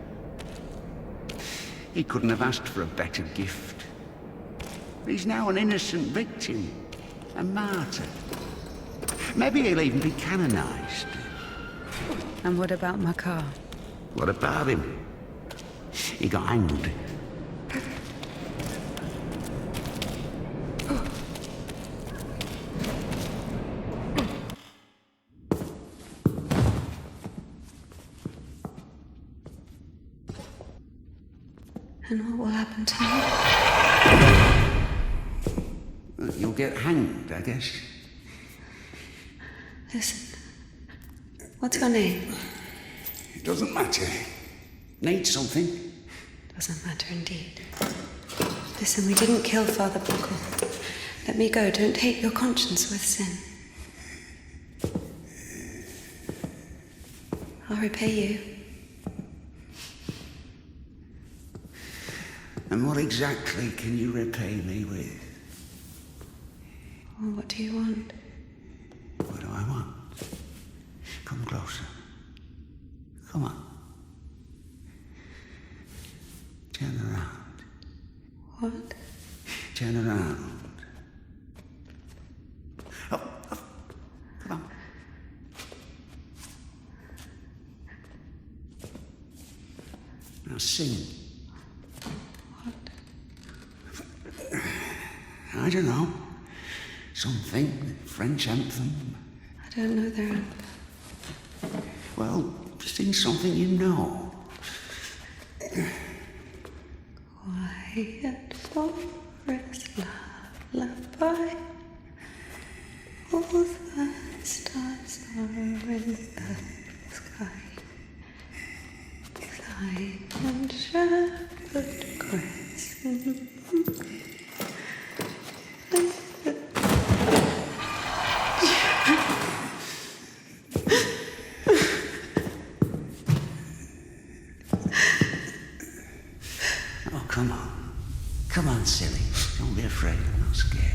he couldn't have asked for a better gift. He's now an innocent victim, a martyr. Maybe he'll even be canonized. And what about Makar? What about him? He got hanged. And what will happen to me? You'll get hanged, I guess. Listen, what's your name? It doesn't matter. Need something? Doesn't matter indeed. Listen, we didn't kill Father Buckle. Let me go. Don't hate your conscience with sin. I'll repay you. And what exactly can you repay me with? Well, what do you want? What do I want? Come closer. Come on. Turn around. What? Turn around. Up, up. Come on. Now sing. I don't know. Something. French anthem. I don't know their anthem. Well, sing something you know. Quiet forest lullaby. All the stars are in the sky. Silent shepherd crescent. Oh, come on. Come on, silly. Don't be afraid. I'm not scared.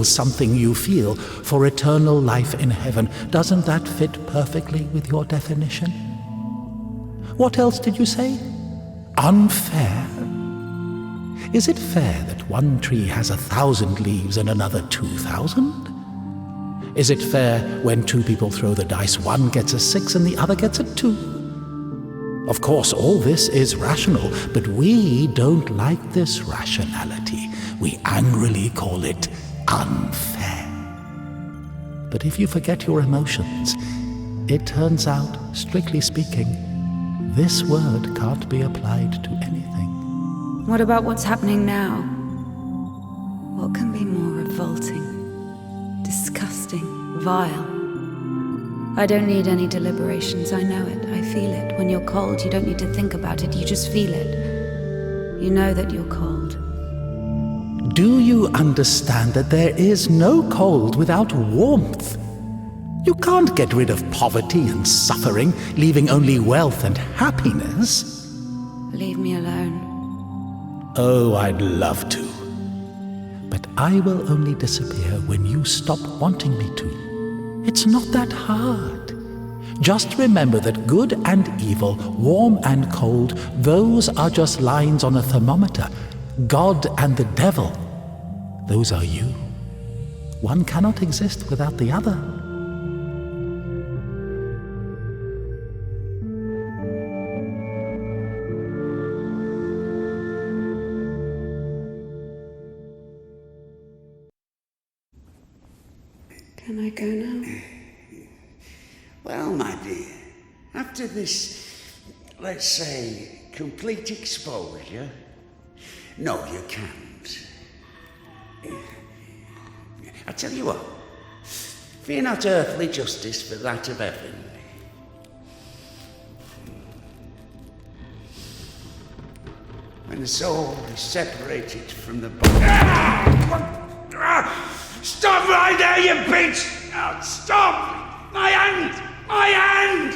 Something you feel for eternal life in heaven. Doesn't that fit perfectly with your definition? What else did you say? Unfair? Is it fair that one tree has 1,000 leaves and another 2,000? Is it fair when two people throw the dice, one gets a 6 and the other gets a 2? Of course, all this is rational, but we don't like this rationality. We angrily call it unfair. But if you forget your emotions, it turns out, strictly speaking, this word can't be applied to anything. What about what's happening now? What can be more revolting, disgusting, vile? I don't need any deliberations, I know it, I feel it. When you're cold, you don't need to think about it, you just feel it. You know that you're cold. Do you understand that there is no cold without warmth? You can't get rid of poverty and suffering, leaving only wealth and happiness. Leave me alone. Oh, I'd love to. But I will only disappear when you stop wanting me to. It's not that hard. Just remember that good and evil, warm and cold, those are just lines on a thermometer. God and the devil, those are you. One cannot exist without the other. Can I go now? Well, my dear, after this, let's say, complete exposure, no, you can't. I tell you what, fear not earthly justice, but that of heaven. When the soul is separated from the body... Stop right there, you bitch! Oh, stop! My hand! My hand!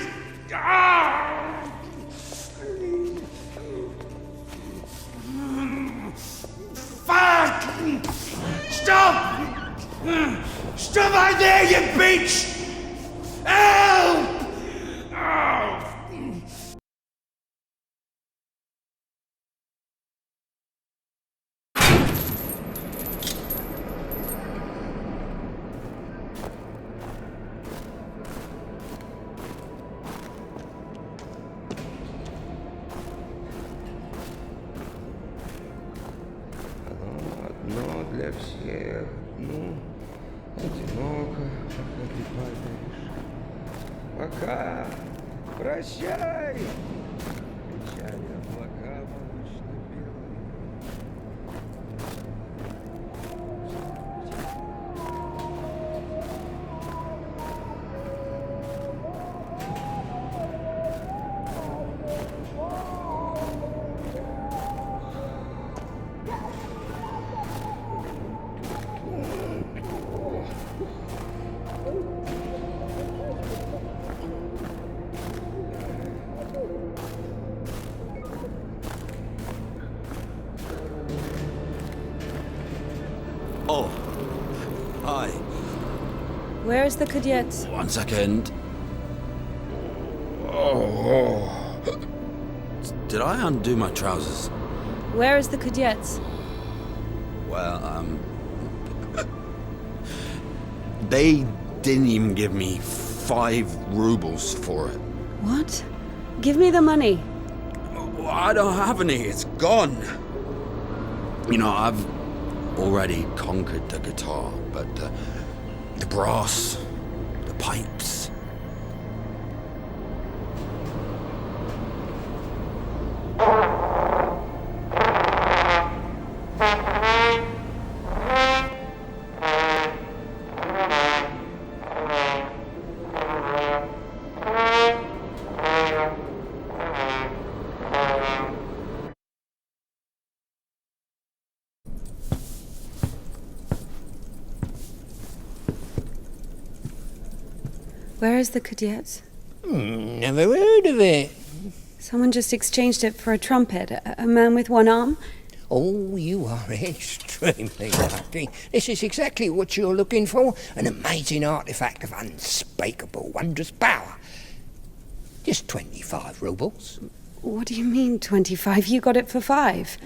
Stop! Stop right there, you bitch! Help! Oh. Одно для всех, ну, одиноко, пока ты падаешь. Пока, прощай! Кричали облака молочно-белые. Oh. Hi. Where is the cadet? 1 second. Oh. Did I undo my trousers? Where is the cadet? Well, they didn't even give me 5 rubles for it. What? Give me the money. I don't have any, it's gone. You know, I've already conquered the guitar, but the brass, the pipes. Where is the cadet? Never heard of it. Someone just exchanged it for a trumpet. A man with one arm? Oh, you are extremely lucky. This is exactly what you're looking for. An amazing artifact of unspeakable, wondrous power. Just 25 rubles. What do you mean, 25? You got it for 5.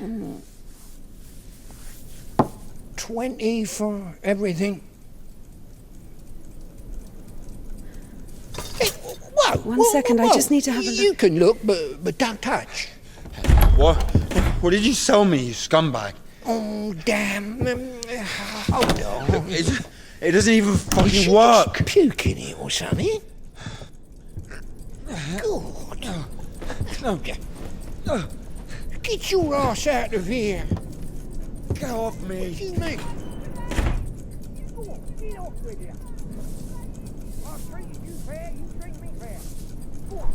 20 for everything. Hey, whoa, One second, I just need to have a look. You can look, but don't touch. What? What did you sell me, you scumbag? Oh, damn. Hold on. It doesn't even fucking Is she work. just puking it or something? God. Get your ass out of here. Get off me. What do you mean? Get off with you. I've treated you fair, you treat me fair. Go on.